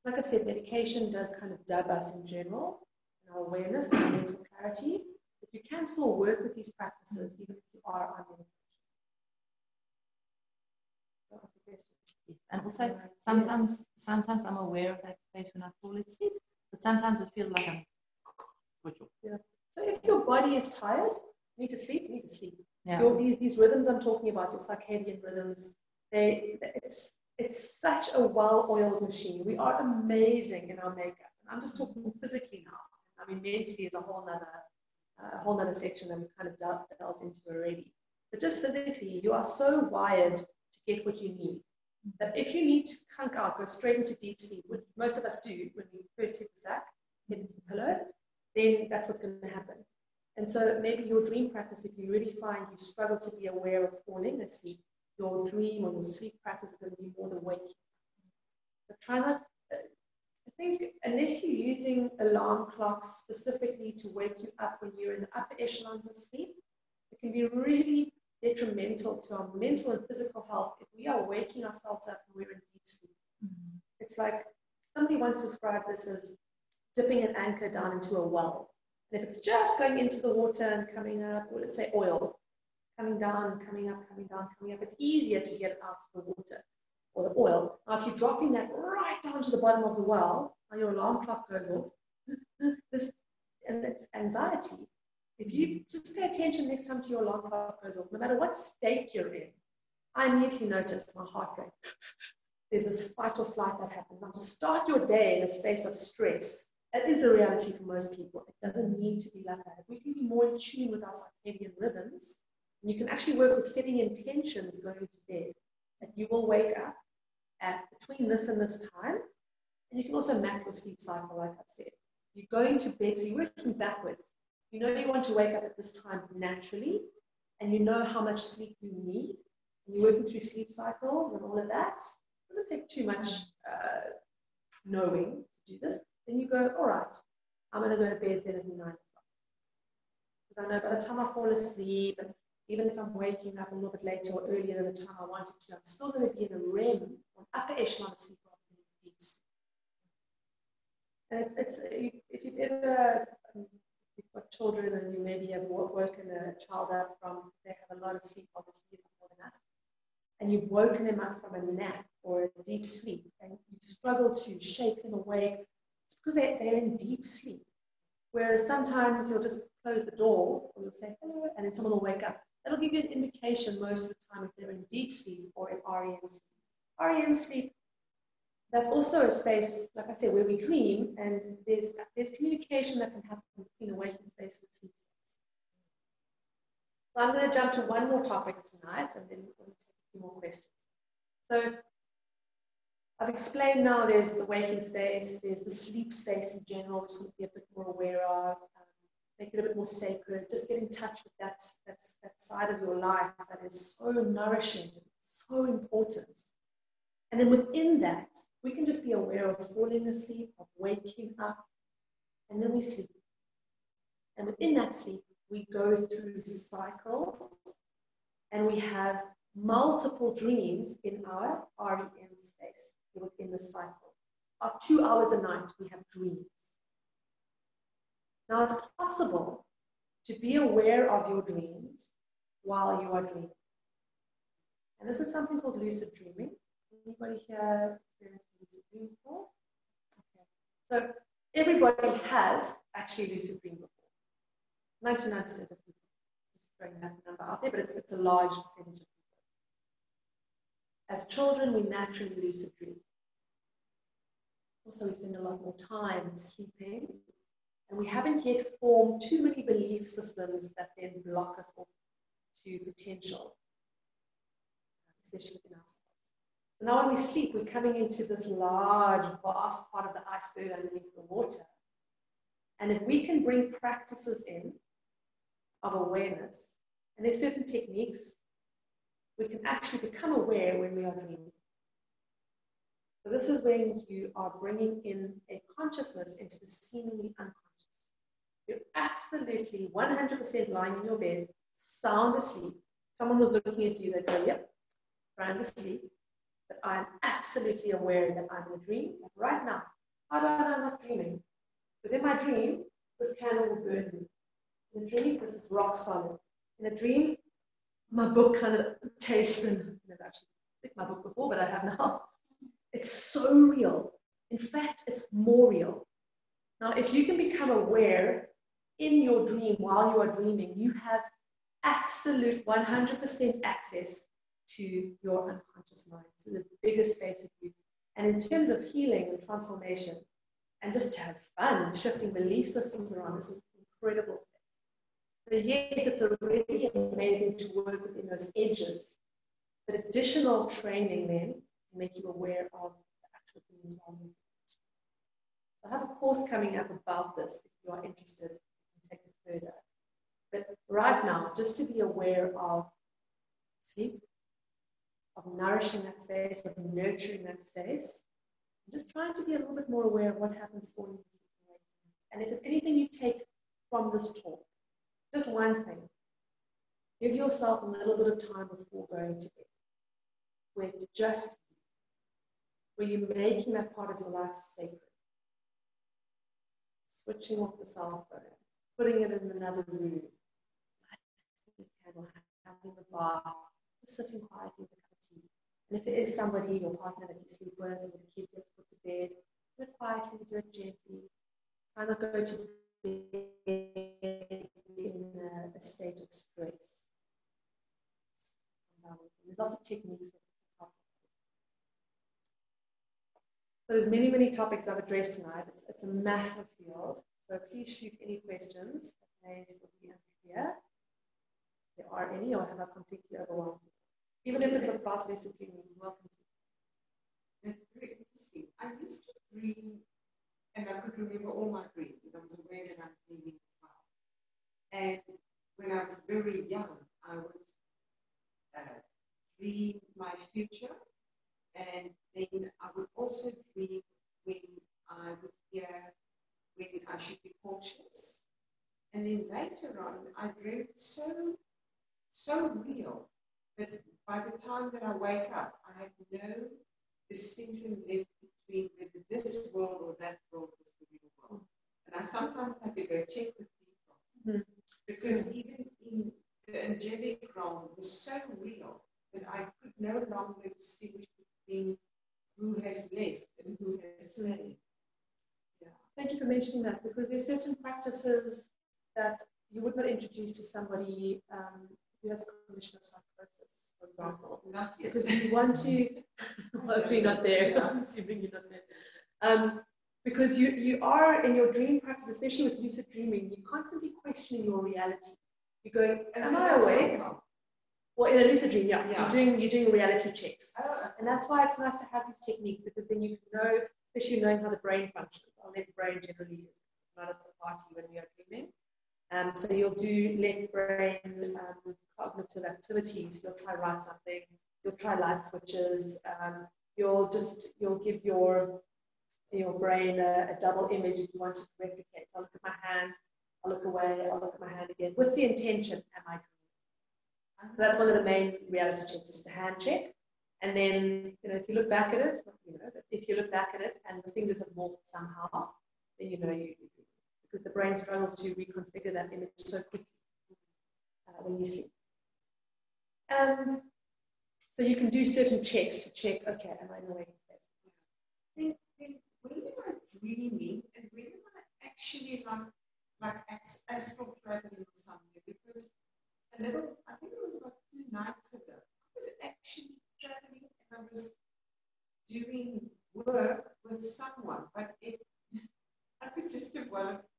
Like I've said, medication does kind of dub us in general, in our awareness and our mental clarity. But you can still work with these practices even if you are on medication. That was the question. Yes. And also, sometimes I'm aware of that space when I fall asleep, but sometimes it feels like I'm. Yeah. So if your body is tired, you need to sleep. You need to sleep. Yeah. These rhythms I'm talking about, your circadian rhythms, it's such a well-oiled machine. We are amazing in our makeup. And I'm just talking physically now. I mean, mentally is a whole nother section that we kind of delved into already. But just physically, you are so wired to get what you need. That if you need to conk out, go straight into deep sleep, which most of us do when we first hit the sack, hit the pillow, then that's what's going to happen. And so maybe your dream practice, if you really find you struggle to be aware of falling asleep, your dream or your sleep practice is going to be more the waking. But try not, I think, unless you're using alarm clocks specifically to wake you up when you're in the upper echelons of sleep, it can be really detrimental to our mental and physical health if we are waking ourselves up when we're in deep sleep. Mm-hmm. It's like somebody once described this as dipping an anchor down into a well. And if it's just going into the water and coming up, or let's say oil, coming down, coming up, coming down, coming up, it's easier to get out of the water or the oil. Now, if you're dropping that right down to the bottom of the well, now your alarm clock goes off, and it's anxiety. If you just pay attention next time to your alarm clock goes off, no matter what state you're in, I immediately notice my heart rate. There's this fight or flight that happens. Now, to start your day in a space of stress, that is the reality for most people. It doesn't need to be like that. If we can be more in tune with our circadian rhythms, and you can actually work with setting intentions going to bed, that you will wake up at between this and this time, and you can also map your sleep cycle, like I've said. You're going to bed, so you're working backwards. You know you want to wake up at this time naturally, and you know how much sleep you need, and you're working through sleep cycles and all of that. It doesn't take too much knowing to do this. Then you go, all right, I'm going to go to bed then at 9 o'clock. Because I know by the time I fall asleep, and even if I'm waking up a little bit later or earlier than the time I wanted to, I'm still going to be in a REM, or upper echelon of sleep rather than deep sleep. And if you've ever, you've got children and you maybe have woken a child up from, they have a lot of sleep, obviously, more than us, and you've woken them up from a nap or a deep sleep, and you struggle to shake them awake, it's because they're in deep sleep. Whereas sometimes you'll just close the door or you'll say hello, and then someone will wake up. That'll give you an indication most of the time if they're in deep sleep or in REM sleep. REM sleep, that's also a space, like I said, where we dream, and there's communication that can happen between the waking space and the sleep space. So I'm going to jump to one more topic tonight, and then we'll take a few more questions. So I've explained now there's the waking space, there's the sleep space in general, which we need to be a bit more aware of, make it a bit more sacred, just get in touch with that side of your life that is so nourishing, so important. And then within that, we can just be aware of falling asleep, of waking up, and then we sleep. And within that sleep, we go through cycles, and we have multiple dreams in our REM space within the cycle. About 2 hours a night, we have dreams. Now, it's possible to be aware of your dreams while you are dreaming. And this is something called lucid dreaming. Anybody here experienced lucid dreaming before? Okay. So everybody has actually lucid dreamed before. 99% of people. Just throwing that number out there, but it's a large percentage of people. As children, we naturally lucid dream. Also, we spend a lot more time sleeping, and we haven't yet formed too many belief systems that then block us off to potential, especially in ourselves. So now when we sleep, we're coming into this large, vast part of the iceberg underneath the water. And if we can bring practices in of awareness, and there's certain techniques, we can actually become aware when we are dreaming. So this is when you are bringing in a consciousness into the seemingly unconscious. You're absolutely 100% lying in your bed, sound asleep. Someone was looking at you, they go, yep, Brian's asleep, but I'm absolutely aware that I'm in a dream. Like right now, how do I know I'm not dreaming? Because in my dream, this candle will burn me. In a dream, this is rock solid. In a dream, my book kind of tastes, and I've actually picked my book before, but I have now. It's so real. In fact, it's more real. Now, if you can become aware in your dream while you are dreaming, you have absolute 100% access to your unconscious mind, to the biggest space of you. And in terms of healing and transformation, and just to have fun, shifting belief systems around, this is an incredible space. So yes, it's already amazing to work within those edges, but additional training then can make you aware of the actual things around you. I have a course coming up about this if you are interested, you can take it further. But right now, just to be aware of sleep, of nourishing that space, of nurturing that space, and just trying to be a little bit more aware of what happens for you. And if there's anything you take from this talk, just one thing, give yourself a little bit of time before going to bed, where it's just you, where you're making that part of your life sacred. Switching off the cell phone, putting it in another room, lighting the candle, having the bath, just sitting quietly with a cup of tea. And if it is somebody, your partner that you sleep with, or the kids that you put to bed, do it quietly, do it gently. Try not to go to bed in a state of stress. There's lots of techniques that you can help. So there's many, many topics I've addressed tonight. It's a massive field. So please shoot any questions that may still be unclear. If there are any, or have I completely overwhelmed you? Even if it's about lucid dreaming, welcome to. That's very interesting. I used to dream, and I could remember all my dreams, and I was aware that I'm dreaming as well. And when I was very young, I would dream my future, and then I would also dream when I would hear when I should be cautious. And then later on, I dreamed so real that by the time that I wake up, I had no distinction left between whether this world or that world was the real world. And I sometimes have to go check with people because even in the angelic realm was so real that I could no longer distinguish between who has left and who has stayed. Yeah. Thank you for mentioning that, because there's certain practices that you would not introduce to somebody who has a condition of psychosis, for example. Not yet. Because you want to, hopefully not there, Yeah. I'm assuming you're not there. Because you are in your dream practice, especially with lucid dreaming, you're constantly questioning your reality. You're going, am I awake? Well, in a lucid dream, yeah. You're doing reality checks. And that's why it's nice to have these techniques, because then you can know, especially knowing how the brain functions. Our left brain generally is not at the party when we are dreaming. So you'll do left brain cognitive activities. You'll try write something. You'll try light switches. You'll give your brain a double image if you want to replicate. So I'll look at my hand. I'll look away. I'll look at my hand again with the intention, am I dreaming? So that's one of the main reality checks, is the hand check. And then, if you look back at it, if you look back at it and the fingers have morphed somehow, then you know you do. Because the brain struggles to reconfigure that image so quickly when you sleep. So you can do certain checks to check, okay, am I in the waking space? Then when am I dreaming, and when am I actually like astral traveling or something? Because I think it was about 2 nights ago, I was actually traveling and I was doing work with someone, but I could just have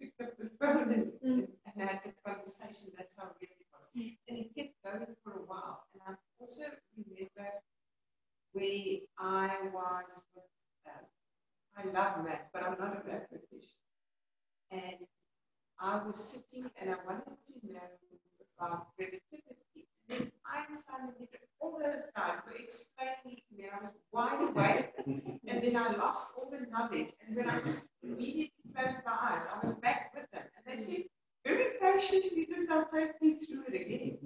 picked up the phone and had the conversation. That's how real it was. And it kept going for a while. And I also remember where I love math, but I'm not a mathematician. And I was sitting and I wanted to know about relativity. And then Einstein and all those guys were explaining to me, and I was wide awake. And then I lost all the knowledge. And when I just immediately closed my eyes, I was back with them. And they said, very patiently, did not take me through it again.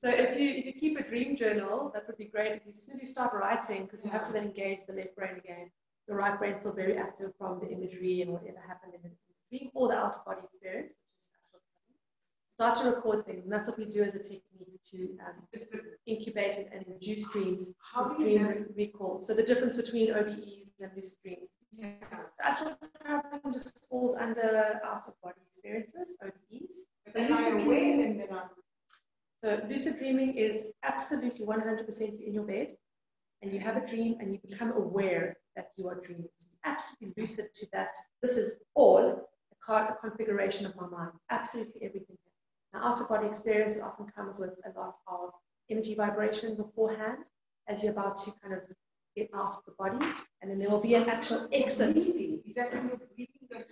So if you keep a dream journal, that would be great. As soon as you start writing, because you have to then engage the left brain again, the right brain's still very active from the imagery and whatever happened in the dream or the outer body experience, which is that's what's happening. Start to record things, and that's what we do as a technique to incubate and induce dreams. How do dream you know? recall. So the difference between OBEs and lucid dreams. Yeah. Astral traveling just falls under outer body experiences, OBEs. So And I'm aware and then I'm. So lucid dreaming is absolutely 100% in your bed, and you have a dream and you become aware that you are dreaming. So you're absolutely lucid to that. This is all a configuration of my mind, absolutely everything. Now, outer body experience often comes with a lot of energy vibration beforehand as you're about to kind of get out of the body, and then there will be an actual exit. Breathing. Is that when your breathing goes?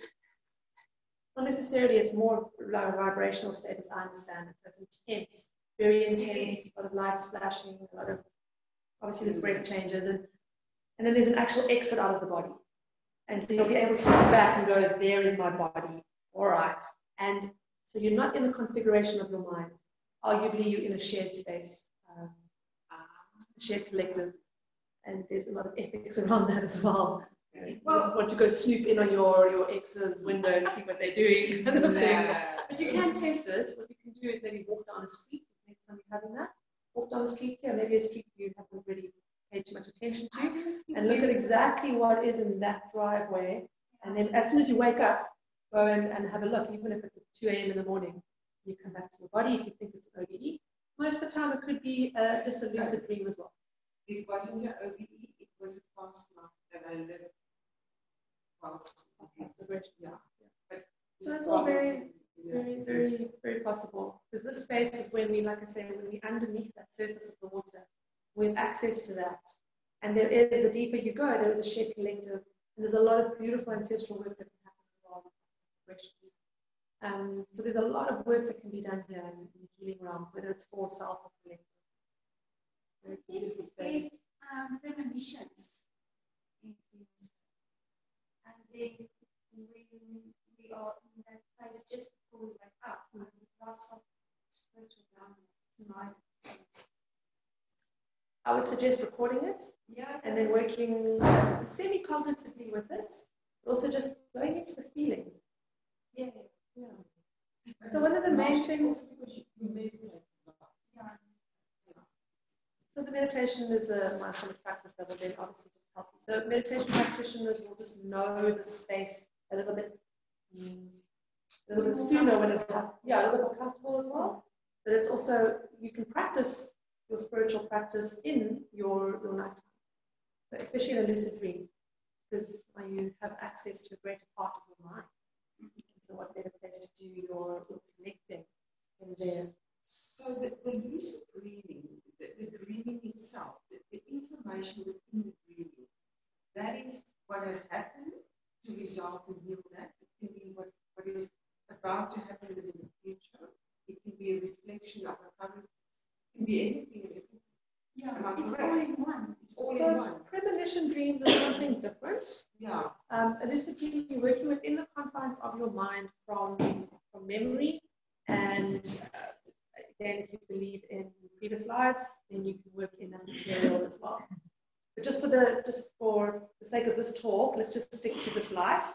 Not necessarily, it's more low vibrational state as I understand it. So it's intense, very intense, a lot of light splashing, a lot of, obviously there's breath changes, and then there's an actual exit out of the body. And so you'll be able to look back and go, there is my body, all right. And so you're not in the configuration of your mind. Arguably, you're in a shared space, a shared collective, and there's a lot of ethics around that as well. You don't want to go snoop in on your ex's window and see what they're doing, kind of thing. But you can test it. What you can do is maybe walk down a street next time you're having that. Walk down the street here, maybe a street you haven't really paid too much attention to, and look at exactly what is in that driveway. And then as soon as you wake up, go and have a look, even if it's at 2 a.m. in the morning. You come back to your body if you think it's an OBE. Most of the time, it could be just a lucid dream as well. It wasn't an OBE, it was a past life that I lived. Yeah. But so it's all very, very, very, very possible. Because this space is when we, like I say, when we're underneath that surface of the water, we have access to that. And there is, the deeper you go, there is a shared collective. And there's a lot of beautiful ancestral work that can happen as well. So there's a lot of work that can be done here in the healing realm, whether it's for self or collective. There's premonitions. And then we are in that place just before we wake up, lots of spiritual downloads. I would suggest recording it, and then working semi-cognitively with it, but also just going into the feeling. Yeah. So one of the main things. So the meditation is a mindfulness practice that will then obviously just help you. So meditation practitioners will just know the space a little bit sooner when it happens. Yeah, a little bit more comfortable as well. But it's also, you can practice your spiritual practice in your nighttime, so especially in a lucid dream, because you have access to a greater part of your mind. So what better place to do your connecting in there? So the lucid dreaming, the dreaming itself, the information within the dreaming, that is what has happened to resolve and heal that. It can be what is about to happen in the future. It can be a reflection of a current. It can be anything and everything. Yeah, it's all in one. It's all So in one. premonition dreams are something different. Yeah. A lucid dream, you're working within the confines of your mind from memory, and again, if you believe in previous lives, then you can work in that material as well. But just for the sake of this talk, let's just stick to this life.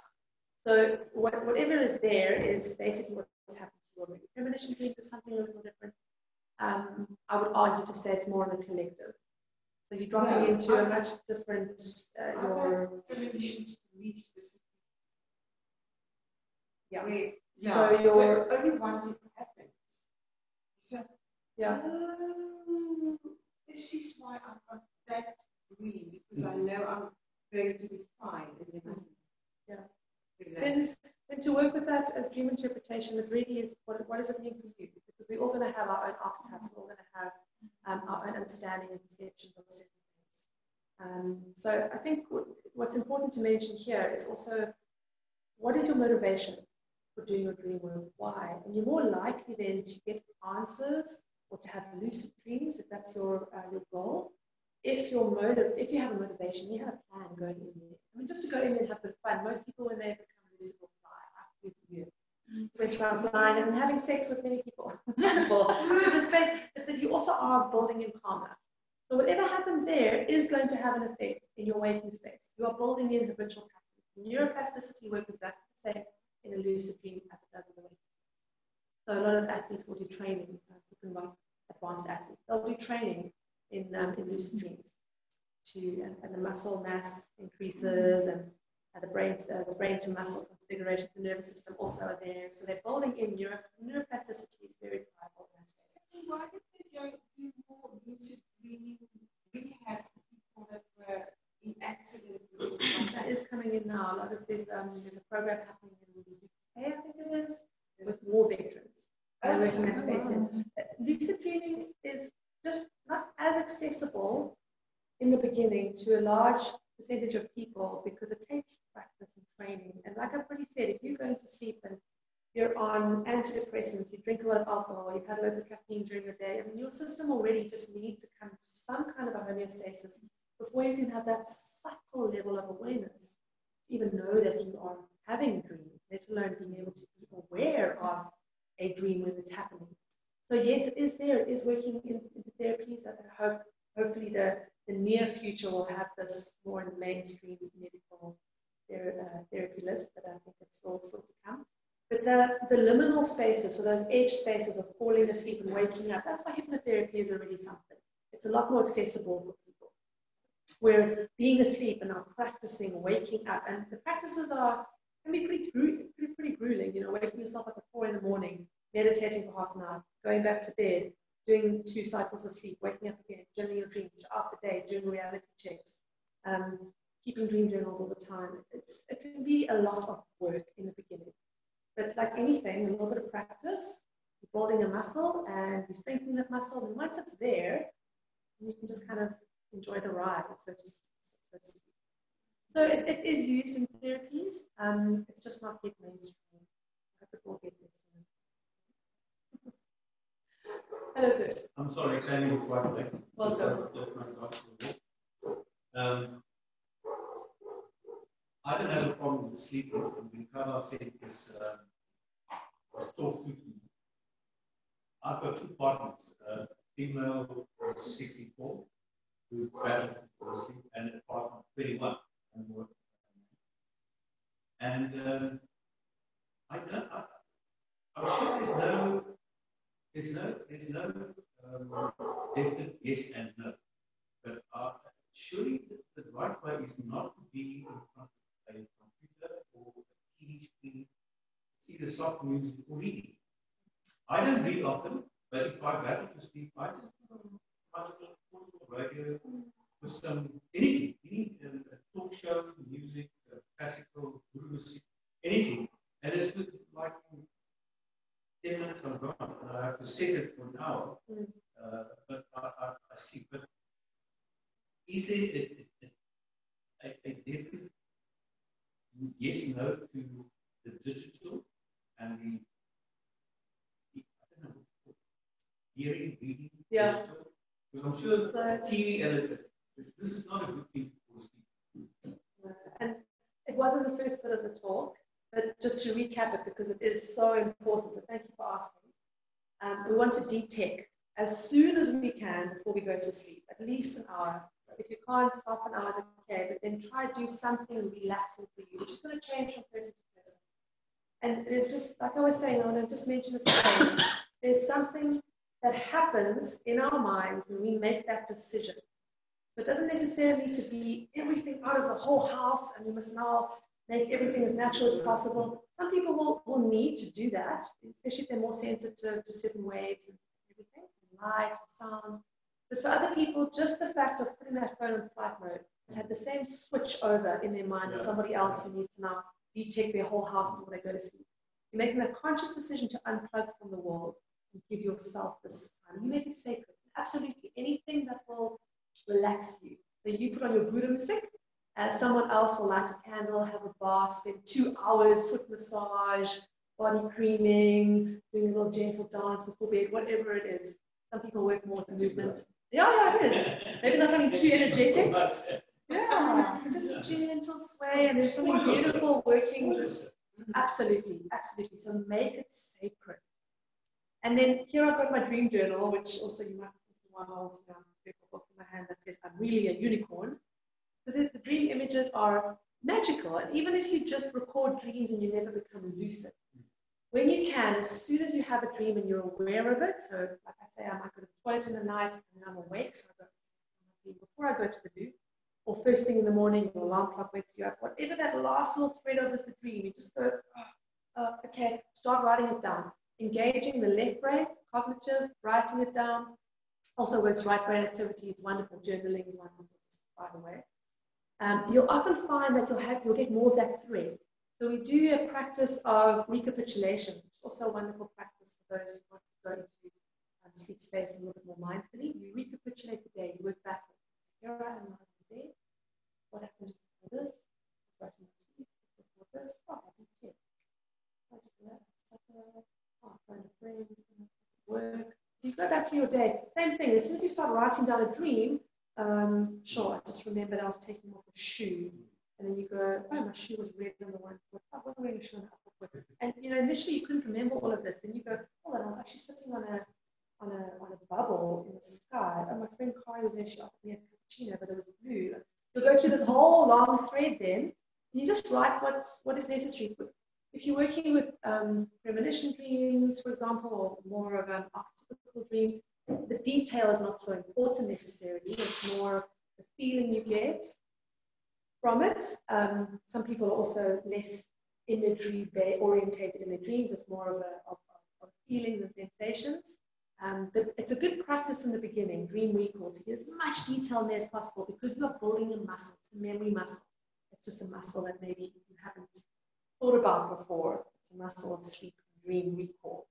So whatever is there is basically what's happened to you already. Premonition dreams is something a little different. I would argue to say it's more in the collective. So you're dropping into a much different Premonitions to reach specific. Yeah. So only once it happens. So this is why I've got that dream, because I know I'm going to be fine and then Then to work with that as dream interpretation, it really is what does it mean for you? Because we're all going to have our own archetypes, we're all going to have our own understanding and perceptions of certain things. So I think what's important to mention here is also, what is your motivation for doing your dream work? Why? And you're more likely then to get answers or to have lucid dreams if that's your goal. If you have a motivation, you have a plan going in there. I mean, just to go in there and have a bit of fun. Most people, when they become lucid, will fly. I've been for years. Went around flying and having sex with many people. It's wonderful. The space, but that you also are building in karma. So whatever happens there is going to have an effect in your waking space. You are building in habitual patterns. Neuroplasticity works exactly the same in a lucid dream as it does in the waking space. So a lot of athletes will do training, talking about advanced athletes. They'll do training in lucid dreams, and the muscle mass increases, and the brain to muscle configuration, the nervous system also are there. So they're building in neuroplasticity is very powerful in that space. Why did they don't do more lucid dreaming rehab people that were in accidents? That is coming in now. A lot of there's a program happening in the UK, I think it is, with war veterans. They're working that space in. Lucid dreaming is just not as accessible in the beginning to a large percentage of people because it takes practice and training. And like I've already said, if you're going to sleep and you're on antidepressants, you drink a lot of alcohol, you've had loads of caffeine during the day, I mean, your system already just needs to come to some kind of a homeostasis before you can have that subtle level of awareness to even know that you are having dreams, let alone being able to be aware of a dream when it's happening. So yes, it is there. It is working into therapies. I hopefully the near future will have this more in the mainstream medical therapy list, but I think it's still to come. But the liminal spaces, so those edge spaces of falling asleep and waking up, that's why hypnotherapy is already something. It's a lot more accessible for people. Whereas being asleep and now practicing waking up, and the practices can be pretty grueling, you know, waking yourself up at 4 in the morning, meditating for half an hour, going back to bed, doing 2 cycles of sleep, waking up again, journaling your dreams throughout the day, doing reality checks, keeping dream journals all the time. It can be a lot of work in the beginning. But like anything, a little bit of practice, you're building a muscle and you strengthen that muscle, and once it's there, you can just kind of enjoy the ride, so to speak. So it is used in therapies. It's just not yet mainstream. I hope it will get there soon. Hello, sir. I'm sorry, I came in quite late. Welcome. I don't have a problem with sleeping. And when Carla said this, was talked through to me. I've got 2 partners. Female was 64, who battles for sleep, and a partner 21. And I'm sure there's no definite yes and no. But surely the right way is not to be in front of a computer or a TV screen, see the soft music or reading. I don't read often, but if I battle to sleep, I just put on my radio with some anything, any talk show, music, classical, music, anything. And it's good, like 10 minutes I'm gone, and I have to set it for an hour, but I sleep. But is there a definite yes, no to the digital and I don't know, hearing, reading, digital? Because I'm sure TV and this is not a good thing for sleep. And it wasn't the first bit of the talk, but just to recap it, because it is so important, so thank you for asking. We want to detect as soon as we can before we go to sleep, at least an hour. If you can't, half an hour is okay, but then try to do something relaxing for you, which is going to change from person to person. And there's just, like I was saying, I want to just mention this again, there's something that happens in our minds when we make that decision. So it doesn't necessarily need to be everything out of the whole house, and we must now make everything as natural as possible. Some people will need to do that, especially if they're more sensitive to certain waves and everything, and light and sound. But for other people, just the fact of putting that phone in flight mode has had the same switch over in their mind as somebody else who needs to now detect their whole house before they go to sleep. You're making a conscious decision to unplug from the world and give yourself this time. You make it sacred. Absolutely anything that will relax you. So you put on your Buddha music, someone else will light a candle, have a bath, spend 2 hours, foot massage, body creaming, doing a little gentle dance before bed, whatever it is. Some people work more with the movement. Yeah, it is. Maybe not something too energetic. Yeah, just a gentle sway, and there's something beautiful working this. Absolutely, absolutely. So make it sacred. And then here I've got my dream journal, which also you might think, wow, you know, I've got a book in my hand that says I'm really a unicorn. But the dream images are magical, and even if you just record dreams and you never become lucid, when you can, as soon as you have a dream and you're aware of it, so like I say, I might go to the toilet in the night and then I'm awake, so I go before I go to the loo, or first thing in the morning, your alarm clock wakes you up, whatever that last little thread of is the dream, you just go, okay, start writing it down. Engaging the left brain, cognitive, writing it down. Also works right brain activity, it's wonderful, journaling is wonderful, by the way. You'll often find that you'll get more of that thread. So we do a practice of recapitulation, which is also a wonderful practice for those who want to go into sleep space a little bit more mindfully. You recapitulate the day, you work backwards. Here I am lying in bed. What happened just before this? Brushing my teeth, before this. Oh, I did check. What's that? Supper. Oh, phone a friend. Work. You go back through your day. Same thing. As soon as you start writing down a dream, sure, I just remembered I was taking off a shoe. And then you go, oh, my shoe was red on the one foot. I wasn't wearing a shoe on the other foot. And you know, initially you couldn't remember all of this. Then you go, oh, and I was actually sitting on a bubble in the sky. And my friend Kari was actually offering me a cappuccino, but it was blue. You'll go through this whole long thread then, and you just write what is necessary. If you're working with premonition dreams, for example, or more of archetypical dreams, the detail is not so important necessarily. It's more the feeling you get from it. Some people are also less imagery orientated in their dreams. It's more of feelings and sensations. But it's a good practice in the beginning, dream recall, to get as much detail in there as possible because you're building a muscle, it's a memory muscle. It's just a muscle that maybe you haven't thought about before. It's a muscle of sleep and dream recall.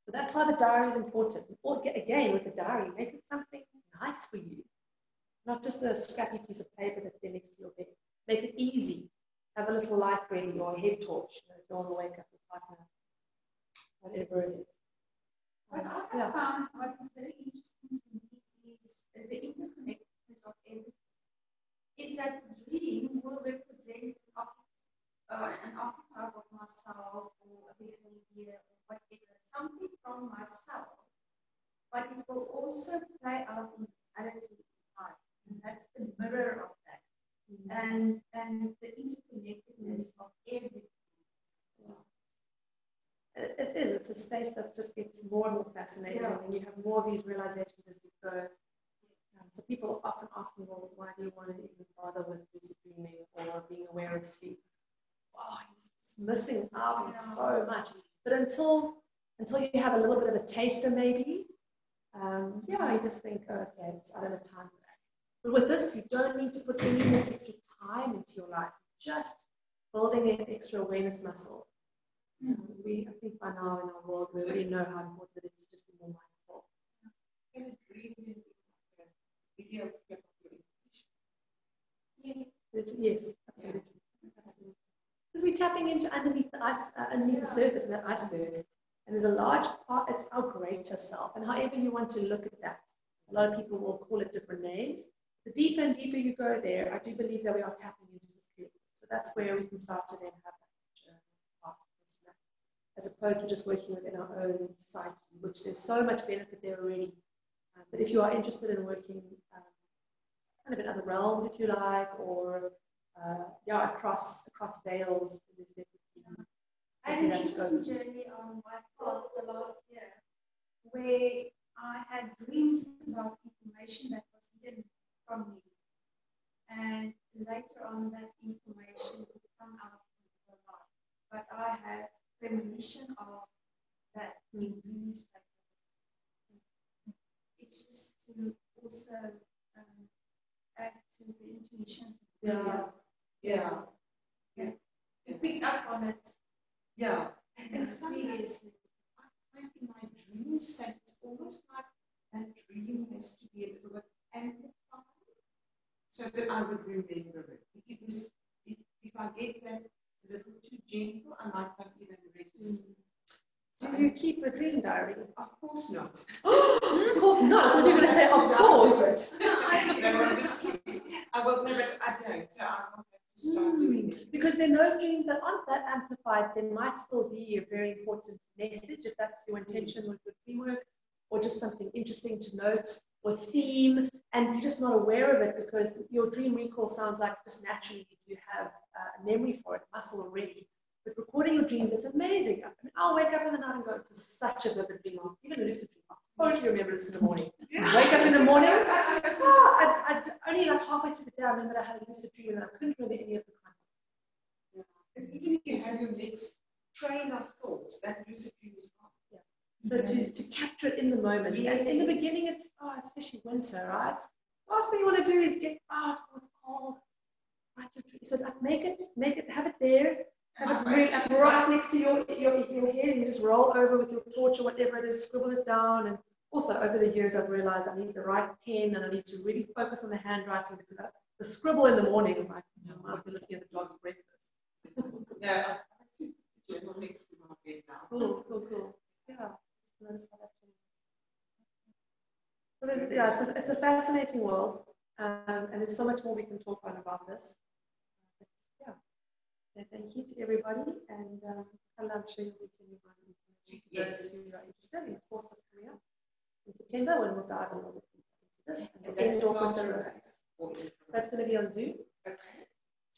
So that's why the diary is important. Or again, with the diary, make it something nice for you. Not just a scrappy piece of paper that's there next to your bed. Make it easy. Have a little light ready or a head torch. You know, if you want to wake up your partner, whatever it is. What I have found, what is very interesting to me is the interconnectedness of everything. Is that the dream will represent an archetype of myself or a behavior or whatever, something from myself, but it will also play out in reality in life. And that's the mirror of that. And the interconnectedness of everything. It is. It's a space that just gets more and more fascinating, and you have more of these realizations as you go. So people often ask me, well, why do you want to even bother with lucid dreaming or being aware of sleep? Wow, you're just missing out on so much. But until you have a little bit of a taster, maybe, you just think, okay, I don't have time for that. But with this, you don't need to put any more extra time into your life. Just building an extra awareness muscle. I think by now in our world, we already know how important it is to just be more mindful. Can a dream be a video of your intuition? Yes, absolutely. Because we're tapping into underneath the surface of that iceberg. And there's a large part, it's our greater self. And however you want to look at that, a lot of people will call it different names. The deeper and deeper you go there, I do believe that we are tapping into this collective. So that's where we can start to then have that as opposed to just working within our own psyche, which there's so much benefit there already. But if you are interested in working kind of in other realms, if you like, or across veils, I had an interesting journey on my path the last year, where I had dreams about information that was hidden from me, and later on that information would come out in the light. But I had premonition of that in dreams. It's just to also add to the intuition. Yeah. You picked up on it. Yeah. And sometimes I find in my dreams that it's almost like that dream has to be a little bit amplified. so that I would remember it. If I get that a little too gentle, I might not even register. Do you keep a dream diary? Of course not. Of course not. I thought you were going to say, of course. No, I'm just kidding. I will never, I don't, so I will have to start doing it. Because then those dreams that aren't that amplified, there might still be a very important message if that's your intention with your dream work, or just something interesting to note, or theme, and you're just not aware of it because your dream recall sounds like just naturally you have a memory for it, muscle already. But recording your dreams, it's amazing. I mean, I'll wake up in the night and go, it's such a vivid dream, even a lucid dream. I totally remember this in the morning. Wake up in the morning, I only like halfway through the day, I remember I had a lucid dream and I couldn't remember any of the content. And even if you have your next train of thoughts, that lucid dream is gone. So to capture it in the moment. Yes. And in the beginning, it's especially winter, right? Last thing you want to do is get out when it's cold. Write your dream. So like have it there, have it right next to your head, and you just roll over with your torch or whatever it is, scribble it down. And also over the years, I've realized I need the right pen and I need to really focus on the handwriting because the scribble in the morning, like I must be looking at the dog's breakfast. Yeah, actually, the journal next to my bed now. Cool. Yeah. Notice how that changes. So it's a fascinating world, and there's so much more we can talk about this. Thank you to everybody, and I'm sure you'll be sending my information to those who are interested in the course that's coming up in September when we'll dive a little bit deeper into this. And that's That's going to be on Zoom. Okay.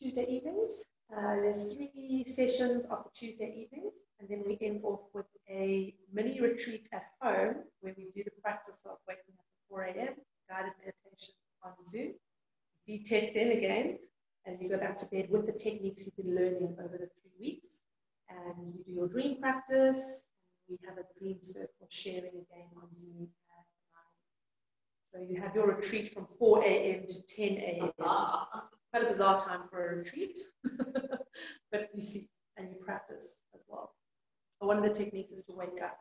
Tuesday evenings. There's 3 sessions of the Tuesday evenings, and then we end off with a mini retreat at home where we do the practice of waking up at 4 a.m., guided meditation on Zoom. Detect then again, and you go back to bed with the techniques you've been learning over the 3 weeks. And you do your dream practice. We have a dream circle sharing again on Zoom at 9. So you have your retreat from 4 a.m. to 10 a.m. Quite a bizarre time for a retreat, but you sleep and you practice as well. So one of the techniques is to wake up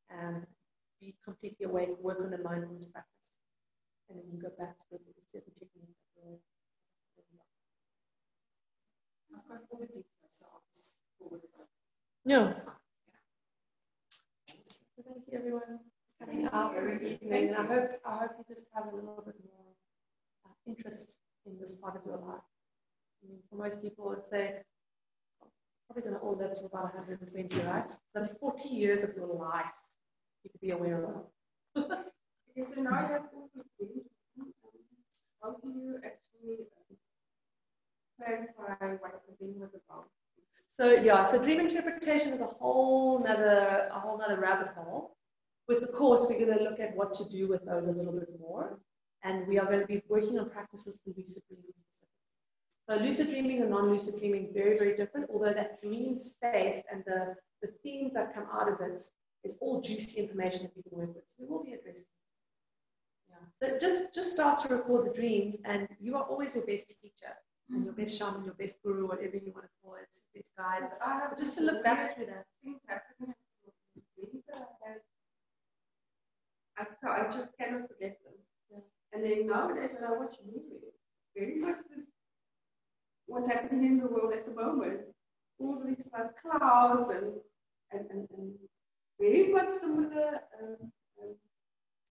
and be completely awake, work on the mindfulness practice, and then you go back to bed with a certain technique. I've got all the details, so I'll just forward it. Yes. So thank you everyone for coming out this evening. I hope you just have a little bit more interest in this part of your life. I mean, for most people, it's probably going to all live to about 120, right? So that's 40 years of your life you could be aware of. Okay, so now you have all these things. How do you actually clarify what the thing was about? So dream interpretation is a whole nother rabbit hole. With the course, we're going to look at what to do with those a little bit more. And we are going to be working on practices for lucid dreaming specifically. So lucid dreaming and non-lucid dreaming, very, very different, although that dream space and the themes that come out of it is all juicy information that we can work with. So we will be addressing it. So just start to record the dreams, and you are always your best teacher, and your best shaman, your best guru, whatever you want to call it, best guide. But just to look back through that. I just cannot forget them. And then nowadays, when I watch movies, very much this, what's happening in the world at the moment. All these clouds and very much similar